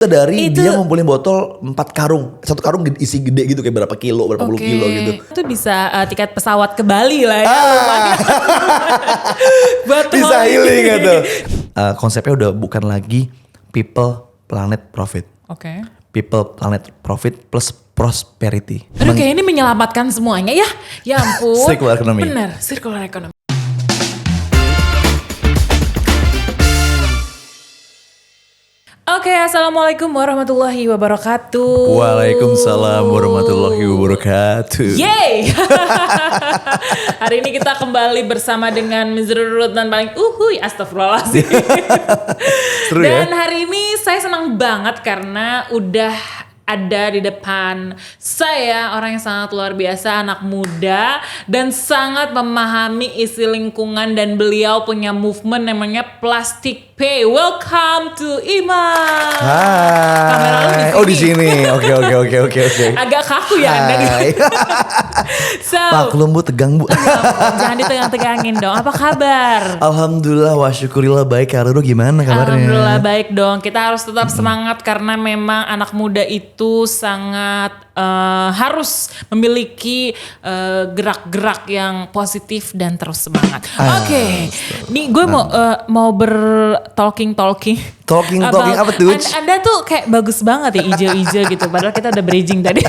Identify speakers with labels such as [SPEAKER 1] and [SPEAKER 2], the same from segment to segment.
[SPEAKER 1] Dari
[SPEAKER 2] Itu-
[SPEAKER 1] dia ngumpulin botol 4 karung. Satu karung isi gede gitu kayak berapa kilo, berapa puluh kilo gitu.
[SPEAKER 2] Itu bisa tiket pesawat ke Bali lah ya. Lumayan. Buat
[SPEAKER 1] Bisa
[SPEAKER 2] hobi.
[SPEAKER 1] healing gitu. Konsepnya udah bukan lagi people, planet, profit.
[SPEAKER 2] Oke.
[SPEAKER 1] People, planet, profit plus prosperity.
[SPEAKER 2] Aduh kayak ini menyelamatkan semuanya ya. Ya ampun.
[SPEAKER 1] Circular economy.
[SPEAKER 2] Bener, circular economy. Oke, assalamualaikum warahmatullahi wabarakatuh.
[SPEAKER 1] Waalaikumsalam warahmatullahi wabarakatuh.
[SPEAKER 2] Yeay! Hari ini kita kembali bersama dengan Mizrurut dan paling astagfirullahaladzim.
[SPEAKER 1] Seru ya?
[SPEAKER 2] Dan hari ini saya senang banget karena udah ada di depan saya orang yang sangat luar biasa, anak muda dan sangat memahami isi lingkungan, dan beliau punya movement namanya Plastic Pay. Welcome to Iman. Kamera lu
[SPEAKER 1] Hai. Oh di sini. Oke.
[SPEAKER 2] Agak kaku ya Anda.
[SPEAKER 1] Hai.
[SPEAKER 2] So,
[SPEAKER 1] Maklum Bu, tegang Bu.
[SPEAKER 2] jangan ditegang-tegangin dong. Apa kabar?
[SPEAKER 1] Alhamdulillah wa syukurillah baik. Kak Ruru gimana kabarnya?
[SPEAKER 2] Alhamdulillah baik dong. Kita harus tetap semangat karena memang anak muda itu sangat harus memiliki gerak-gerak yang positif dan terus semangat. Oke. Nih gue mau talking.
[SPEAKER 1] Talking apa tuh?
[SPEAKER 2] Anda tuh kayak bagus banget ya ijo-ijo gitu. Padahal kita udah bridging tadi.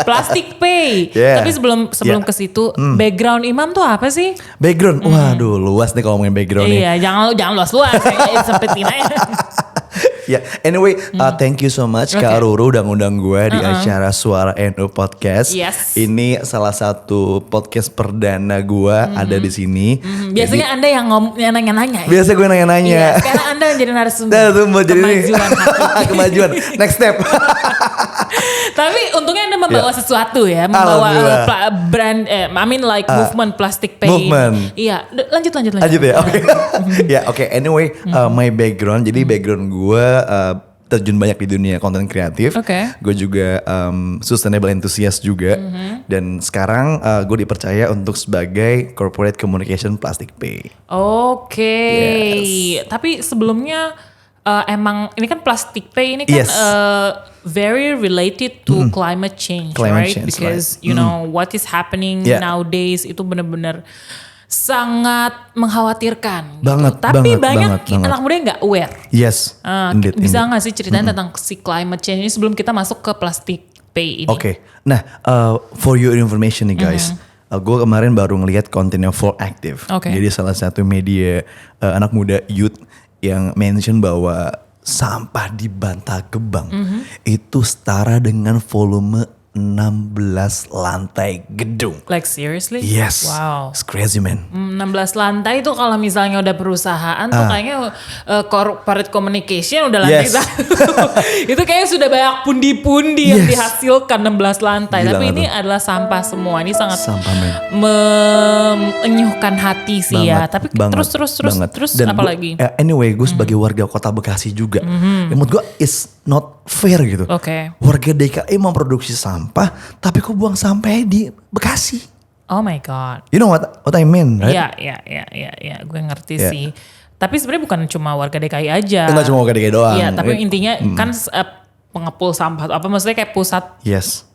[SPEAKER 2] Plastic Pay.
[SPEAKER 1] Yeah.
[SPEAKER 2] Tapi sebelum ke situ, background Imam tuh apa sih?
[SPEAKER 1] Background, waduh luas nih kalau ngomongin background nih.
[SPEAKER 2] Iya, jangan luas-luas. Kayak sempetin aja.
[SPEAKER 1] Ya, anyway, thank you so much Kak Ruru udah ngundang gue di acara Suara NU Podcast.
[SPEAKER 2] Yes.
[SPEAKER 1] Ini salah satu podcast perdana gue ada di sini.
[SPEAKER 2] Biasanya Anda yang nanya-nanya.
[SPEAKER 1] Biasa gue nanya-nanya.
[SPEAKER 2] Iya, sekarang Anda jadi narasumber.
[SPEAKER 1] Nah, tuh mau jadi
[SPEAKER 2] Kemajuan hati.
[SPEAKER 1] kemajuan. Next step.
[SPEAKER 2] Tapi untungnya Anda membawa sesuatu ya, membawa brand, movement Plastic Pay.
[SPEAKER 1] Movement.
[SPEAKER 2] Iya, lanjut.
[SPEAKER 1] Lanjut ya, oke. Ya, oke. Anyway, my background. Jadi background gue terjun banyak di dunia konten kreatif.
[SPEAKER 2] Oke.
[SPEAKER 1] Gue juga sustainable enthusiast juga. Dan sekarang gue dipercaya untuk sebagai corporate communication Plastic Pay.
[SPEAKER 2] Oke.
[SPEAKER 1] Yes.
[SPEAKER 2] Tapi sebelumnya emang ini kan Plastic Pay ini kan
[SPEAKER 1] Yes.
[SPEAKER 2] very related to climate change,
[SPEAKER 1] Climate
[SPEAKER 2] right?
[SPEAKER 1] change,
[SPEAKER 2] Because
[SPEAKER 1] right.
[SPEAKER 2] you know what is happening
[SPEAKER 1] Yeah.
[SPEAKER 2] nowadays itu benar-benar sangat mengkhawatirkan.
[SPEAKER 1] Banget,
[SPEAKER 2] gitu. Tapi
[SPEAKER 1] banget.
[SPEAKER 2] anak muda yang nggak aware.
[SPEAKER 1] Yes.
[SPEAKER 2] Bisa nggak sih ceritain tentang si climate change ini sebelum kita masuk ke Plastic Pay ini?
[SPEAKER 1] Oke. Nah, for your information nih guys. Gue kemarin baru ngeliat kontennya For Active.
[SPEAKER 2] Oke.
[SPEAKER 1] Jadi salah satu media anak muda youth yang mention bahwa sampah di Bantar Gebang itu setara dengan volume 16 lantai gedung.
[SPEAKER 2] Like seriously?
[SPEAKER 1] Yes.
[SPEAKER 2] Wow.
[SPEAKER 1] It's crazy man.
[SPEAKER 2] 16 lantai itu kalau misalnya udah perusahaan tuh kayaknya corporate communication udah lantai
[SPEAKER 1] Yes.
[SPEAKER 2] satu. Itu kayaknya sudah banyak pundi-pundi yang
[SPEAKER 1] Yes.
[SPEAKER 2] dihasilkan 16 lantai.
[SPEAKER 1] Gila
[SPEAKER 2] Tapi
[SPEAKER 1] nggak
[SPEAKER 2] ini
[SPEAKER 1] tuh?
[SPEAKER 2] adalah sampah semua. Ini sangat
[SPEAKER 1] Sampah men.
[SPEAKER 2] menyuhkan hati sih ya. Tapi terus
[SPEAKER 1] Dan
[SPEAKER 2] apa
[SPEAKER 1] gua-
[SPEAKER 2] lagi?
[SPEAKER 1] Anyway, gue sebagai warga kota Bekasi juga. Menurut gue is not fair gitu.
[SPEAKER 2] Oke.
[SPEAKER 1] Warga DKI memproduksi sampah, tapi kok buang sampahnya di Bekasi?
[SPEAKER 2] Oh my god.
[SPEAKER 1] You know what I mean, right?
[SPEAKER 2] Iya, gue ngerti
[SPEAKER 1] Iya.
[SPEAKER 2] sih. Tapi sebenarnya bukan cuma warga DKI aja.
[SPEAKER 1] Enggak cuma warga DKI doang.
[SPEAKER 2] Iya, tapi intinya kan pengepul sampah apa maksudnya kayak pusat
[SPEAKER 1] Yes.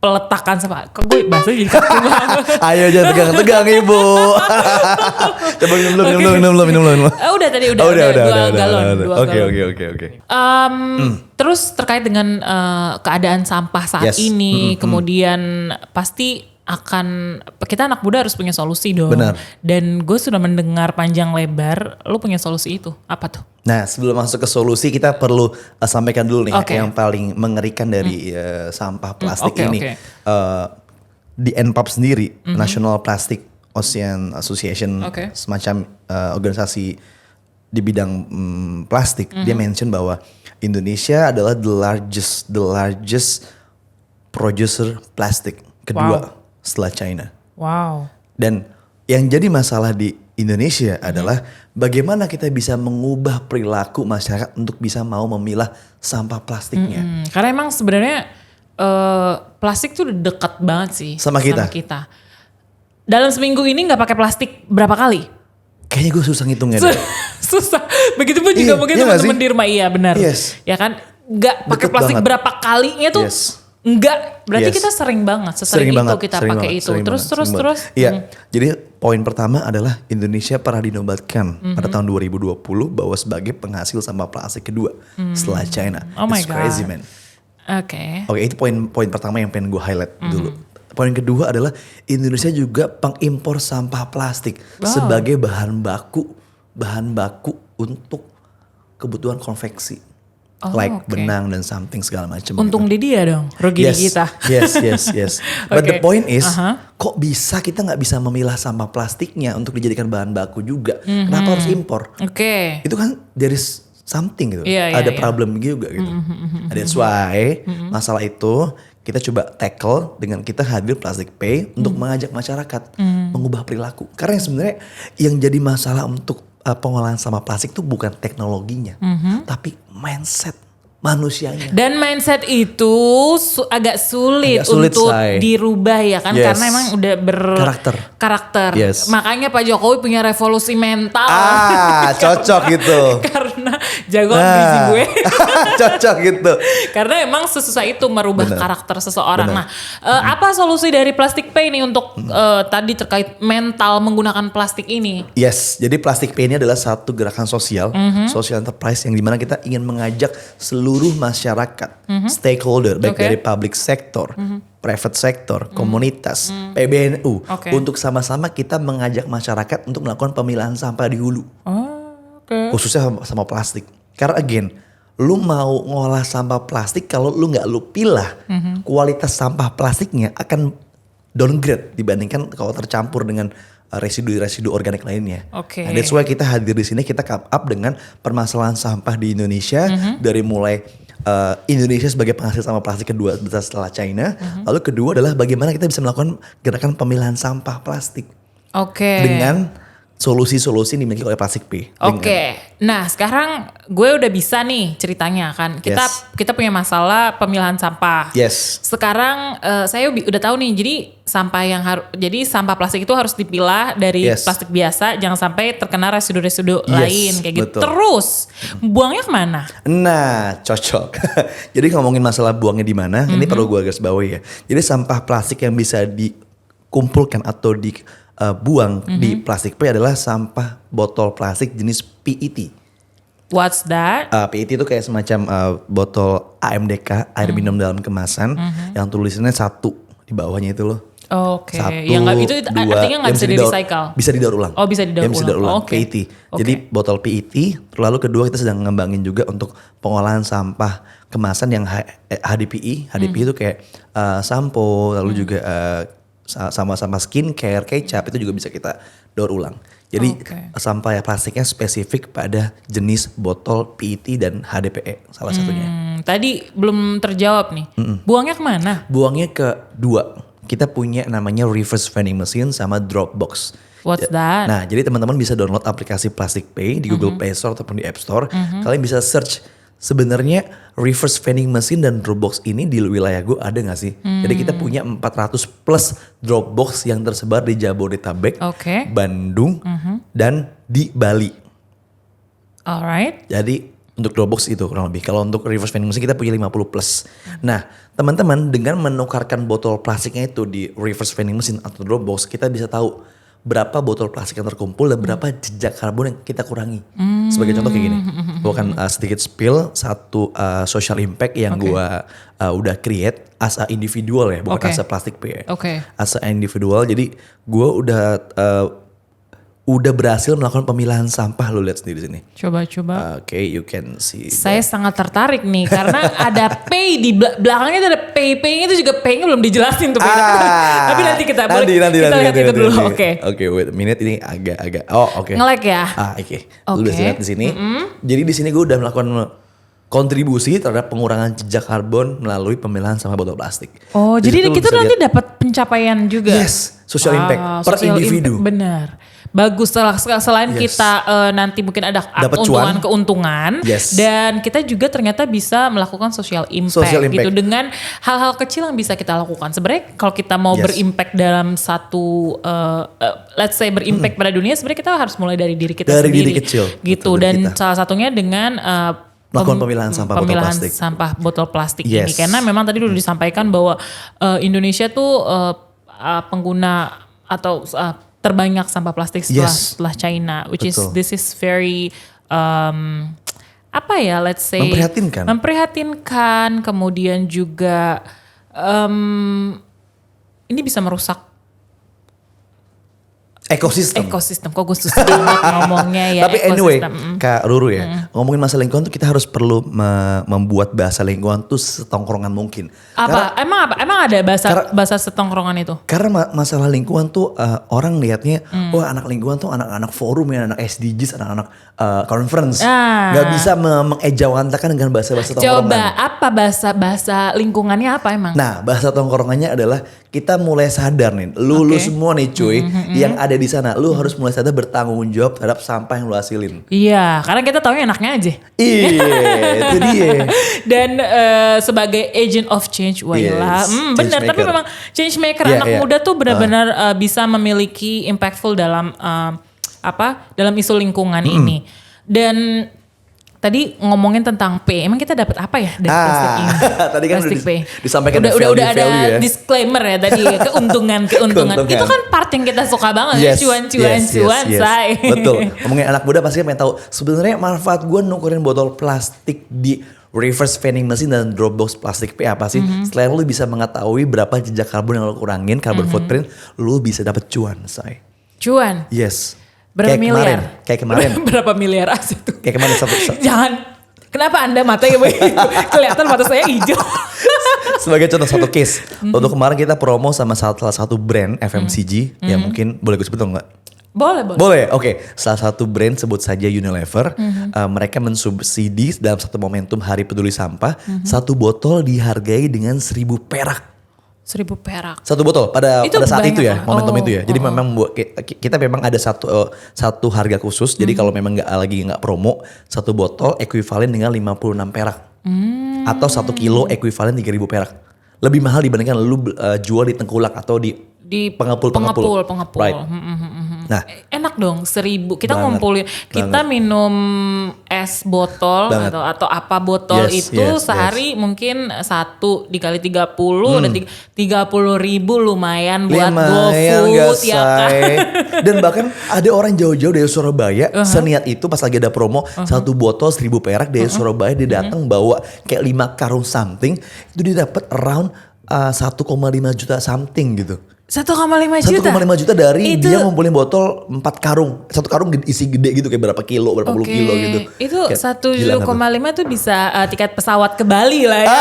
[SPEAKER 2] peletakan sampah. Kok gue bahasanya jadi kaku banget.
[SPEAKER 1] Ayo jangan tegang-tegang ibu. Coba minum belum.
[SPEAKER 2] Udah tadi udah dua galon.
[SPEAKER 1] Oke.
[SPEAKER 2] Terus terkait dengan keadaan sampah saat
[SPEAKER 1] Yes.
[SPEAKER 2] ini, kemudian pasti kita anak muda harus punya solusi dong.
[SPEAKER 1] Benar.
[SPEAKER 2] Dan gue sudah mendengar panjang lebar, lu punya solusi itu. Apa tuh?
[SPEAKER 1] Nah, sebelum masuk ke solusi kita perlu sampaikan dulu nih
[SPEAKER 2] Oke.
[SPEAKER 1] yang paling mengerikan dari sampah plastik
[SPEAKER 2] oke,
[SPEAKER 1] ini.
[SPEAKER 2] oke.
[SPEAKER 1] Di NPAP sendiri, National Plastic Ocean Association,
[SPEAKER 2] Oke.
[SPEAKER 1] semacam organisasi di bidang plastik, dia mention bahwa Indonesia adalah the largest producer plastik kedua setelah China.
[SPEAKER 2] Wow.
[SPEAKER 1] Dan yang jadi masalah di Indonesia adalah bagaimana kita bisa mengubah perilaku masyarakat untuk bisa mau memilah sampah plastiknya.
[SPEAKER 2] Karena emang sebenarnya plastik tuh udah dekat banget sih
[SPEAKER 1] Sama kita.
[SPEAKER 2] Dalam seminggu ini nggak pakai plastik berapa kali?
[SPEAKER 1] Kayaknya gue susah ngitungnya deh.
[SPEAKER 2] Susah. Begitupun juga
[SPEAKER 1] Iya,
[SPEAKER 2] mungkin
[SPEAKER 1] iya nggak
[SPEAKER 2] teman-teman
[SPEAKER 1] sih?
[SPEAKER 2] di rumah, iya benar.
[SPEAKER 1] Yes.
[SPEAKER 2] Ya kan, nggak pakai
[SPEAKER 1] Deket
[SPEAKER 2] plastik
[SPEAKER 1] banget.
[SPEAKER 2] berapa kalinya tuh.
[SPEAKER 1] Yes.
[SPEAKER 2] Enggak, berarti
[SPEAKER 1] Yes.
[SPEAKER 2] kita sering banget, sesering itu
[SPEAKER 1] banget,
[SPEAKER 2] kita
[SPEAKER 1] sering
[SPEAKER 2] pakai
[SPEAKER 1] banget,
[SPEAKER 2] itu.
[SPEAKER 1] sering
[SPEAKER 2] Terus
[SPEAKER 1] banget,
[SPEAKER 2] terus
[SPEAKER 1] sering
[SPEAKER 2] terus.
[SPEAKER 1] banget. Iya, jadi poin pertama adalah Indonesia pernah dinobatkan pada tahun 2020 bahwa sebagai penghasil sampah plastik kedua setelah China.
[SPEAKER 2] Oh my
[SPEAKER 1] It's crazy
[SPEAKER 2] God.
[SPEAKER 1] man.
[SPEAKER 2] Oke.
[SPEAKER 1] Oke, itu poin pertama yang pengen gue highlight dulu. Poin kedua adalah Indonesia juga pengimpor sampah plastik sebagai bahan baku untuk kebutuhan konveksi. Like
[SPEAKER 2] oke.
[SPEAKER 1] benang dan something segala macam.
[SPEAKER 2] Untung di dia dong, rugi di kita.
[SPEAKER 1] Yes. But the
[SPEAKER 2] Oke.
[SPEAKER 1] point is,
[SPEAKER 2] Aha.
[SPEAKER 1] kok bisa kita nggak bisa memilah sampah plastiknya untuk dijadikan bahan baku juga? Kenapa harus impor?
[SPEAKER 2] Oke.
[SPEAKER 1] Itu kan there is something gitu.
[SPEAKER 2] Iya,
[SPEAKER 1] Ada
[SPEAKER 2] iya.
[SPEAKER 1] problem juga gitu. That's why masalah itu kita coba tackle dengan kita hadir Plastic Pay untuk mengajak masyarakat mengubah perilaku. Karena yang sebenarnya yang jadi masalah untuk pengolahan sampah plastik itu bukan teknologinya, tapi mindset manusianya.
[SPEAKER 2] Dan mindset itu agak sulit
[SPEAKER 1] Agak sulit,
[SPEAKER 2] untuk
[SPEAKER 1] Say.
[SPEAKER 2] dirubah ya kan,
[SPEAKER 1] Yes.
[SPEAKER 2] karena emang udah berkarakter.
[SPEAKER 1] Yes.
[SPEAKER 2] Makanya Pak Jokowi punya revolusi mental.
[SPEAKER 1] Cocok gitu.
[SPEAKER 2] Karena jagoan gizi gue.
[SPEAKER 1] Cocok gitu.
[SPEAKER 2] Karena emang sesusah itu merubah
[SPEAKER 1] Bener.
[SPEAKER 2] karakter seseorang.
[SPEAKER 1] Bener.
[SPEAKER 2] Nah, apa solusi dari Plastic Pay nih untuk tadi terkait mental menggunakan plastik ini?
[SPEAKER 1] Yes, jadi Plastic Pay ini adalah satu gerakan sosial, social enterprise yang dimana kita ingin mengajak seluruh masyarakat, stakeholder, baik
[SPEAKER 2] Oke.
[SPEAKER 1] dari public sector, private sector, komunitas, PBNU,
[SPEAKER 2] Oke.
[SPEAKER 1] untuk sama-sama kita mengajak masyarakat untuk melakukan pemilahan sampah di hulu,
[SPEAKER 2] Oke.
[SPEAKER 1] khususnya sama plastik. Karena again, lu mau ngolah sampah plastik kalau lu nggak lu pilah, kualitas sampah plastiknya akan downgrade dibandingkan kalau tercampur dengan residu-residu organik lainnya.
[SPEAKER 2] Oke.
[SPEAKER 1] Nah, that's why kita hadir di sini, kita come up dengan permasalahan sampah di Indonesia dari mulai Indonesia sebagai penghasil sampah plastik kedua besar setelah China. Lalu kedua adalah bagaimana kita bisa melakukan gerakan pemilahan sampah plastik
[SPEAKER 2] Oke.
[SPEAKER 1] dengan solusi-solusi yang dimiliki oleh Plastic Pay.
[SPEAKER 2] Oke, nah sekarang gue udah bisa nih ceritanya kan. Kita punya masalah pemilahan sampah.
[SPEAKER 1] Yes.
[SPEAKER 2] Sekarang saya udah tahu nih. Jadi sampah plastik itu harus dipilah dari
[SPEAKER 1] Yes.
[SPEAKER 2] plastik biasa, jangan sampai terkena residu-residu
[SPEAKER 1] Yes,
[SPEAKER 2] lain kayak gitu.
[SPEAKER 1] betul.
[SPEAKER 2] Terus buangnya kemana?
[SPEAKER 1] Nah, cocok. Jadi ngomongin masalah buangnya di mana, ini perlu gue garis bawahi ya. Jadi sampah plastik yang bisa dikumpulkan atau dibuang di Plastic Pay adalah sampah botol plastik jenis PET.
[SPEAKER 2] What's that?
[SPEAKER 1] PET itu kayak semacam botol AMDK, air minum dalam kemasan, yang tulisannya 1 di bawahnya itu loh.
[SPEAKER 2] Oke,
[SPEAKER 1] 1,
[SPEAKER 2] yang itu
[SPEAKER 1] 2,
[SPEAKER 2] artinya nggak
[SPEAKER 1] yang
[SPEAKER 2] bisa di-recycle.
[SPEAKER 1] Bisa didaur ulang.
[SPEAKER 2] Oh, bisa didaur
[SPEAKER 1] Yang bisa
[SPEAKER 2] ulang.
[SPEAKER 1] didaur ulang.
[SPEAKER 2] Oh, oke.
[SPEAKER 1] PET. Jadi botol PET. Lalu kedua kita sedang ngembangin juga untuk pengolahan sampah kemasan yang HDPE. HDPE itu kayak sampo, lalu juga sama-sama skincare, kecap itu juga bisa kita daur ulang. Jadi sampah plastiknya spesifik pada jenis botol PET dan HDPE salah satunya.
[SPEAKER 2] Tadi belum terjawab nih. Buangnya kemana?
[SPEAKER 1] Buangnya ke 2. Kita punya namanya reverse vending machine sama Dropbox.
[SPEAKER 2] What's that?
[SPEAKER 1] Nah, jadi teman-teman bisa download aplikasi Plastic Pay di Google Play Store ataupun di App Store. Kalian bisa search sebenarnya reverse vending machine dan Dropbox ini di wilayah gue ada gak sih? Jadi kita punya 400 plus Dropbox yang tersebar di Jabodetabek,
[SPEAKER 2] Oke.
[SPEAKER 1] Bandung, dan di Bali.
[SPEAKER 2] Alright.
[SPEAKER 1] Jadi untuk Dropbox itu kurang lebih. Kalau untuk reverse vending machine kita punya 50 plus. Nah, teman-teman dengan menukarkan botol plastiknya itu di reverse vending machine atau Dropbox, kita bisa tahu berapa botol plastik yang terkumpul dan berapa jejak karbon yang kita kurangi. Sebagai contoh kayak gini, gue akan sedikit spill satu social impact yang gue udah create as a individual ya, bukan as a Plastic Pay ya. As a individual, jadi gue udah berhasil melakukan pemilahan sampah, lo lihat sendiri di sini.
[SPEAKER 2] Coba.
[SPEAKER 1] Oke, you can see.
[SPEAKER 2] Saya sangat tertarik nih karena ada pay di belakangnya itu ada pay-nya itu juga pay-nya belum dijelasin tuh. Tapi nanti kita lihat itu dulu. Oke,
[SPEAKER 1] wait a minute, ini agak. Oh, oke.
[SPEAKER 2] Nge-lag ya?
[SPEAKER 1] Oke. Lu udah lihat di sini. Jadi di sini gue udah melakukan kontribusi terhadap pengurangan jejak karbon melalui pemilahan sampah botol plastik.
[SPEAKER 2] Oh,
[SPEAKER 1] Di
[SPEAKER 2] jadi
[SPEAKER 1] situ
[SPEAKER 2] kita
[SPEAKER 1] bisa
[SPEAKER 2] nanti
[SPEAKER 1] lihat-
[SPEAKER 2] dapat pencapaian juga.
[SPEAKER 1] Yes, social impact per
[SPEAKER 2] social
[SPEAKER 1] individu.
[SPEAKER 2] Benar. bagus selain kita nanti mungkin ada
[SPEAKER 1] Dapat cuan.
[SPEAKER 2] keuntungan
[SPEAKER 1] Yes.
[SPEAKER 2] dan kita juga ternyata bisa melakukan social impact gitu dengan hal-hal kecil yang bisa kita lakukan. Sebenarnya kalau kita mau berimpact dalam satu let's say berimpact pada dunia, sebenarnya kita harus mulai dari diri kita
[SPEAKER 1] dari
[SPEAKER 2] sendiri
[SPEAKER 1] diri kecil
[SPEAKER 2] gitu.
[SPEAKER 1] betul,
[SPEAKER 2] dan
[SPEAKER 1] kita.
[SPEAKER 2] salah satunya dengan
[SPEAKER 1] melakukan pemilahan
[SPEAKER 2] sampah botol plastik ini,
[SPEAKER 1] Yes.
[SPEAKER 2] karena memang tadi udah disampaikan bahwa Indonesia tuh pengguna atau terbanyak sampah plastik setelah China, which
[SPEAKER 1] Betul.
[SPEAKER 2] this is very apa ya, let's say memprihatinkan, kemudian juga ini bisa merusak ekosistem. Kok gue susah banget ngomongnya ya.
[SPEAKER 1] Tapi anyway, Kak Ruru ya, ngomongin masalah lingkungan tuh kita harus perlu membuat bahasa lingkungan tuh setongkrongan mungkin.
[SPEAKER 2] Emang ada bahasa setongkrongan itu?
[SPEAKER 1] Karena masalah lingkungan tuh orang lihatnya, wah anak lingkungan tuh anak-anak forum ya, anak SDGs, anak-anak conference. Gak bisa mengejawantakan dengan bahasa-bahasa tongkrongan.
[SPEAKER 2] Coba apa bahasa lingkungannya apa emang?
[SPEAKER 1] Nah, bahasa tongkrongannya adalah kita mulai sadar nih, lu semua nih cuy, yang ada di sana, lu harus mulai sadar bertanggung jawab terhadap sampah yang lu hasilin.
[SPEAKER 2] Iya, karena kita taunya enaknya aja.
[SPEAKER 1] Iya, itu dia.
[SPEAKER 2] Dan sebagai agent of change, benar. Tapi memang change maker, anak muda tuh benar-benar bisa memiliki impactful dalam dalam isu lingkungan ini. Dan tadi ngomongin tentang P, emang kita dapat apa ya dari plastik ini?
[SPEAKER 1] Tadi kan
[SPEAKER 2] plastik
[SPEAKER 1] udah disampaikan
[SPEAKER 2] udah ada
[SPEAKER 1] ya.
[SPEAKER 2] disclaimer ya tadi, keuntungan. Itu kan part yang kita suka banget, cuan, say.
[SPEAKER 1] Betul. Ngomongin anak muda pasti pengen tahu sebenarnya manfaat gue nukerin botol plastik di reverse vending machine dan Dropbox plastik P apa sih? Selain lu bisa mengetahui berapa jejak karbon yang lu kurangin, carbon footprint, lu bisa dapat cuan, say.
[SPEAKER 2] Cuan?
[SPEAKER 1] Yes.
[SPEAKER 2] Berapa miliar?
[SPEAKER 1] Kayak kemarin.
[SPEAKER 2] Berapa miliar aja tuh?
[SPEAKER 1] Kayak kemarin
[SPEAKER 2] Jangan. Kenapa Anda matanya begitu? Kelihatan mata saya hijau.
[SPEAKER 1] Sebagai contoh satu case. Untuk kemarin kita promo sama salah satu brand FMCG. Ya mungkin boleh gue sebut atau enggak? Boleh. Oke. Salah satu brand sebut saja Unilever. Mereka mensubsidi dalam satu momentum Hari Peduli Sampah. Satu botol dihargai dengan 1.000 perak.
[SPEAKER 2] 1.000 perak.
[SPEAKER 1] Satu botol pada saat itu ya, momentum itu ya. Jadi memang kita memang ada satu harga khusus. Jadi kalau memang nggak promo, satu botol ekuivalen dengan 56 perak. Atau 1 kilo ekuivalen 3.000 perak. Lebih mahal dibandingkan lu jual di tengkulak atau di pengepul. Right. Nah,
[SPEAKER 2] enak dong 1.000. Kita ngumpulin, kita minum es botol atau apa botol sehari mungkin 1 dikali 30 dan 30.000 lumayan buat GoFood ya kan.
[SPEAKER 1] Dan bahkan ada orang jauh-jauh dari Surabaya seniat itu pas lagi ada promo satu botol 1.000 perak dari Surabaya dia datang bawa kayak 5 karung something itu dia dapat around 1,5 juta something gitu.
[SPEAKER 2] 1,5 juta?
[SPEAKER 1] 1,5 juta dari itu, dia ngumpulin botol 4 karung. 1 karung isi gede gitu kayak berapa kilo, berapa puluh kilo gitu.
[SPEAKER 2] Itu 1,5 tuh bisa tiket pesawat ke Bali lah ya.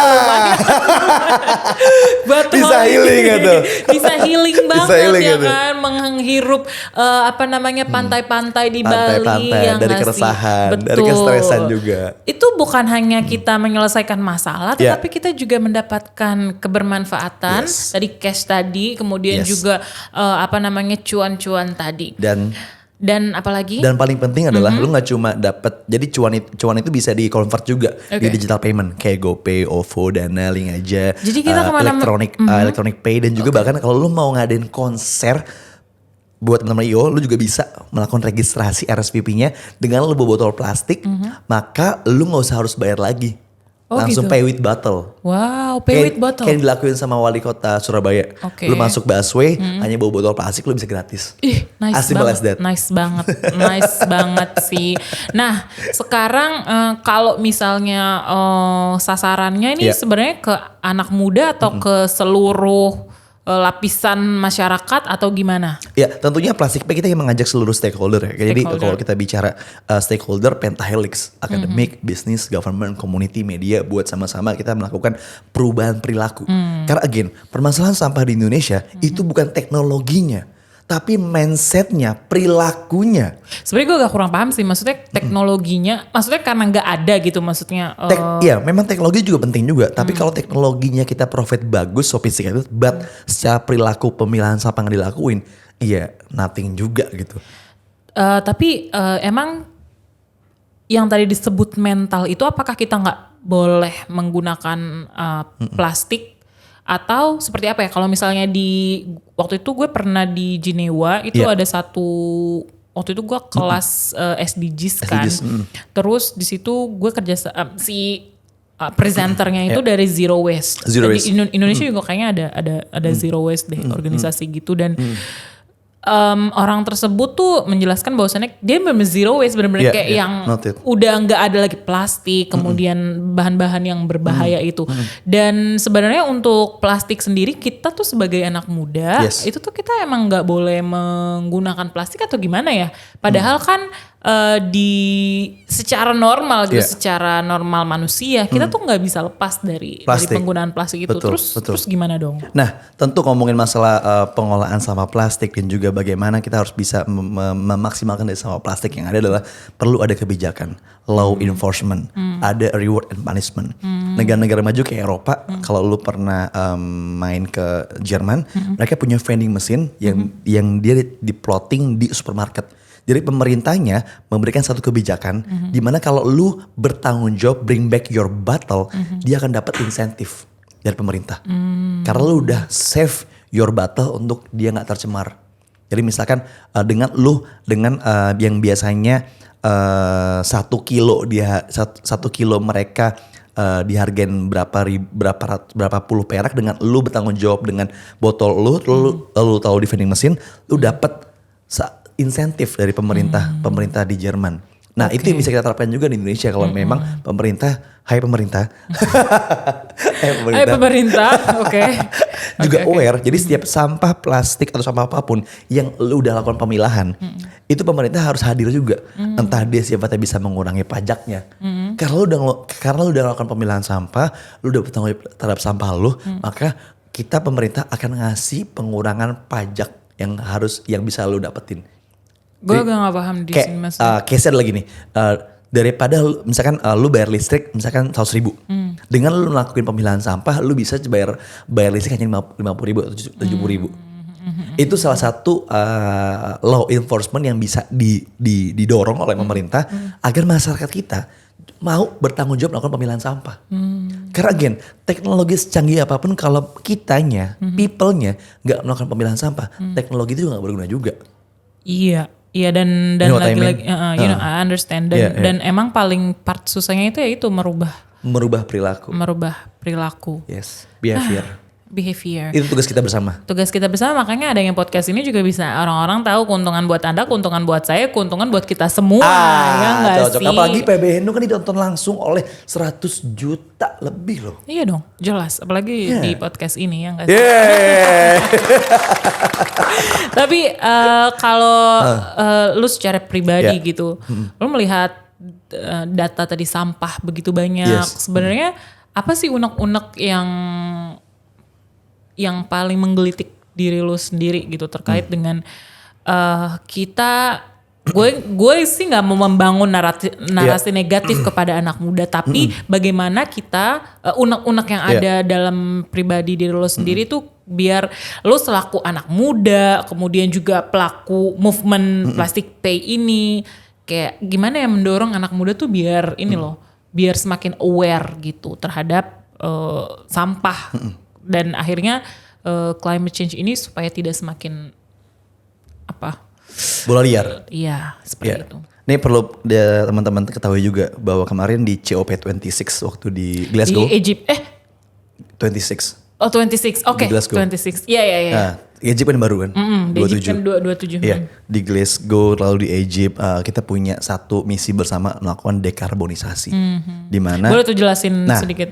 [SPEAKER 1] Bisa healing gitu.
[SPEAKER 2] Bisa healing banget ya kan. Menghirup pantai-pantai di Bali. Yang
[SPEAKER 1] dari keresahan, dari kestresan juga.
[SPEAKER 2] Itu bukan hanya kita menyelesaikan masalah, tetapi kita juga mendapatkan kebermanfaatan. Tadi cash tadi, kemudian juga cuan-cuan tadi. Dan apalagi?
[SPEAKER 1] Dan paling penting adalah lu nggak cuma dapat, jadi cuan itu bisa di convert juga di digital payment kayak GoPay, OVO, Dana, Link aja.
[SPEAKER 2] Jadi kita
[SPEAKER 1] electronic pay dan juga bahkan kalau lu mau ngadain konser buat teman-teman IO, lu juga bisa melakukan registrasi RSVP-nya dengan lu bawa botol plastik, maka lu nggak usah harus bayar lagi. Langsung pay with bottle.
[SPEAKER 2] Wow, pay with bottle.
[SPEAKER 1] Kayak dilakuin sama wali kota Surabaya. Lu masuk busway, hanya bawa botol plastik lu bisa gratis.
[SPEAKER 2] Ih, nice banget. Nice banget sih. Nah, sekarang kalau misalnya sasarannya ini sebenarnya ke anak muda atau ke seluruh lapisan masyarakat atau gimana?
[SPEAKER 1] Ya tentunya Plastik Pay kita yang mengajak seluruh stakeholder ya. Jadi kalau kita bicara stakeholder pentahelix, akademik, bisnis, government, community, media buat sama-sama kita melakukan perubahan perilaku. Karena again permasalahan sampah di Indonesia itu bukan teknologinya, tapi mindsetnya, perilakunya.
[SPEAKER 2] Sebenarnya gue agak kurang paham sih, maksudnya teknologinya, maksudnya karena nggak ada gitu maksudnya.
[SPEAKER 1] Iya, memang teknologi juga penting juga. Tapi kalau teknologinya kita profit bagus, sophisticated, but secara perilaku pemilahan sampah yang dilakuin, iya nothing juga gitu.
[SPEAKER 2] Tapi emang yang tadi disebut mental itu apakah kita nggak boleh menggunakan plastik atau seperti apa ya? Kalau misalnya waktu itu gue pernah di Jenewa itu ada satu, waktu itu gue kelas SDGs kan. Terus di situ gue kerja presenternya itu dari Zero Waste.
[SPEAKER 1] Zero Waste.
[SPEAKER 2] Di Indonesia juga kayaknya ada Zero Waste deh, organisasi gitu, dan orang tersebut tuh menjelaskan bahwasannya dia benar-benar zero waste, benar-benar kayak yang udah nggak ada lagi plastik, kemudian bahan-bahan yang berbahaya itu. Dan sebenarnya untuk plastik sendiri kita tuh sebagai anak muda itu tuh kita emang nggak boleh menggunakan plastik atau gimana ya? Padahal kan secara normal gitu, secara normal manusia kita tuh nggak bisa lepas dari penggunaan plastik itu. Terus gimana dong?
[SPEAKER 1] Nah, tentu ngomongin masalah pengolahan sampah plastik dan juga bagaimana kita harus bisa memaksimalkan dari sampah plastik yang ada adalah perlu ada kebijakan, law enforcement, ada reward and punishment. Negara-negara maju kayak Eropa, kalau lu pernah main ke Jerman, mereka punya vending machine yang dia diplotting di supermarket. Jadi pemerintahnya memberikan satu kebijakan di mana kalau lu bertanggung jawab bring back your bottle, dia akan dapat insentif dari pemerintah. Karena lu udah save your bottle untuk dia nggak tercemar. Jadi misalkan dengan yang biasanya 1 kilo mereka dihargain berapa puluh perak, dengan lu bertanggung jawab dengan botol lu taruh di vending machine, lu dapat insentif dari pemerintah di Jerman. Nah, itu yang bisa kita terapkan juga di Indonesia kalau memang Hai pemerintah,
[SPEAKER 2] oke.
[SPEAKER 1] Juga aware. Jadi setiap sampah plastik atau sampah apapun yang lu udah lakukan pemilahan, itu pemerintah harus hadir juga. Entah dia sifatnya bisa mengurangi pajaknya. Karena lu udah lakukan pemilahan sampah, lu udah bertanggung jawab terhadap sampah lu, maka pemerintah akan ngasih pengurangan pajak yang bisa lu dapetin.
[SPEAKER 2] Gue gak paham di sini maksudnya.
[SPEAKER 1] Case-nya adalah gini, daripada misalkan lu bayar listrik misalkan 100.000, dengan lu melakukan pemilahan sampah, lu bisa bayar listrik hanya 50.000 atau 70.000. Itu salah satu law enforcement yang bisa didorong oleh pemerintah agar masyarakat kita mau bertanggung jawab melakukan pemilahan sampah. Karena again, teknologi secanggih apapun kalau kitanya, people-nya gak melakukan pemilahan sampah, teknologi itu juga gak berguna juga.
[SPEAKER 2] Iya dan lagi-lagi, I understand, dan emang paling part susahnya itu ya itu merubah perilaku.
[SPEAKER 1] Yes, behavior.
[SPEAKER 2] Itu
[SPEAKER 1] tugas kita bersama.
[SPEAKER 2] Makanya adanya podcast ini juga bisa orang-orang tahu keuntungan buat Anda, keuntungan buat saya, keuntungan buat kita semua. Ya nggak sih?
[SPEAKER 1] Apalagi PBN itu kan ditonton langsung oleh 100 juta lebih loh.
[SPEAKER 2] Iya dong, jelas. Apalagi di podcast ini ya nggak sih? Tapi kalau lu secara pribadi gitu, lu melihat data tadi sampah begitu banyak. Sebenarnya apa sih unek-unek yang paling menggelitik diri lu sendiri gitu terkait dengan gue sih nggak mau membangun narasi negatif kepada anak muda, tapi bagaimana kita unek-unek yang ada dalam pribadi diri lu sendiri tuh biar lu selaku anak muda, kemudian juga pelaku movement plastic pay ini, kayak gimana ya mendorong anak muda tuh biar biar semakin aware gitu terhadap sampah. Dan akhirnya climate change ini supaya tidak semakin
[SPEAKER 1] bola liar.
[SPEAKER 2] Iya, seperti itu.
[SPEAKER 1] Ini perlu teman-teman ketahui juga bahwa kemarin di COP26 waktu di Glasgow.
[SPEAKER 2] Di Egypt.
[SPEAKER 1] 26.
[SPEAKER 2] Oh 26, oke. 26, iya.
[SPEAKER 1] Nah, Egypt kan baru kan?
[SPEAKER 2] Di Egypt kan 27.
[SPEAKER 1] Iya, di Glasgow lalu di Egypt kita punya satu misi bersama melakukan dekarbonisasi. Di mana?
[SPEAKER 2] Boleh tuh jelasin sedikit.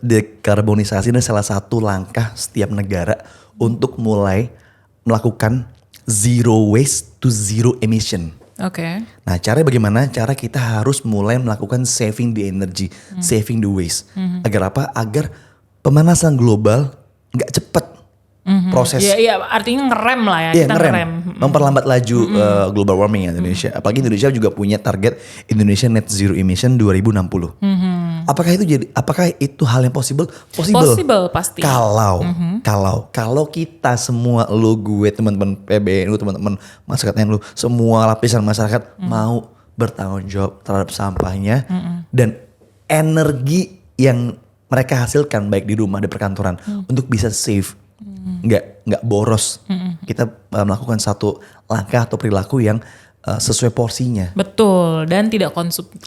[SPEAKER 1] Dekarbonisasi ini salah satu langkah setiap negara untuk mulai melakukan zero waste to zero emission.
[SPEAKER 2] Oke.
[SPEAKER 1] Nah, caranya bagaimana? Cara kita harus mulai melakukan saving the energy, saving the waste. Agar apa? Agar pemanasan global nggak cepat proses.
[SPEAKER 2] Iya, artinya ngerem lah ya.
[SPEAKER 1] Iya,
[SPEAKER 2] Kita
[SPEAKER 1] ngerem. Memperlambat laju global warming ya Indonesia. Apalagi Indonesia juga punya target Indonesia Net Zero Emission 2060. Apakah itu hal yang possible?
[SPEAKER 2] Possible pasti.
[SPEAKER 1] Kalau kita semua, lu, gue, teman-teman PBNU, teman-teman masyarakat NU, semua lapisan masyarakat mau bertanggung jawab terhadap sampahnya dan energi yang mereka hasilkan baik di rumah, di perkantoran untuk bisa save, nggak boros. Kita melakukan satu langkah atau perilaku yang sesuai porsinya.
[SPEAKER 2] Betul, dan tidak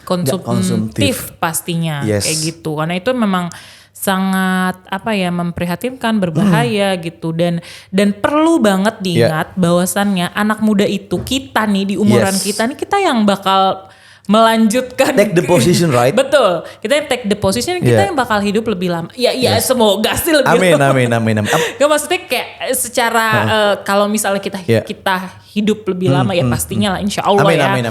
[SPEAKER 2] konsumtif pastinya.
[SPEAKER 1] Yes.
[SPEAKER 2] Kayak gitu. Karena itu memang sangat memprihatinkan, berbahaya gitu, dan perlu banget diingat bahwasannya anak muda itu, kita nih di umuran kita nih, kita yang bakal melanjutkan,
[SPEAKER 1] take the position, right?
[SPEAKER 2] Betul, kita yang take the position, kita yang bakal hidup lebih lama. Semoga sih lebih lama. Amin. Gak, maksudnya kayak secara kalau misalnya kita hidup lebih lama ya pastinya lah, insya Allah amin.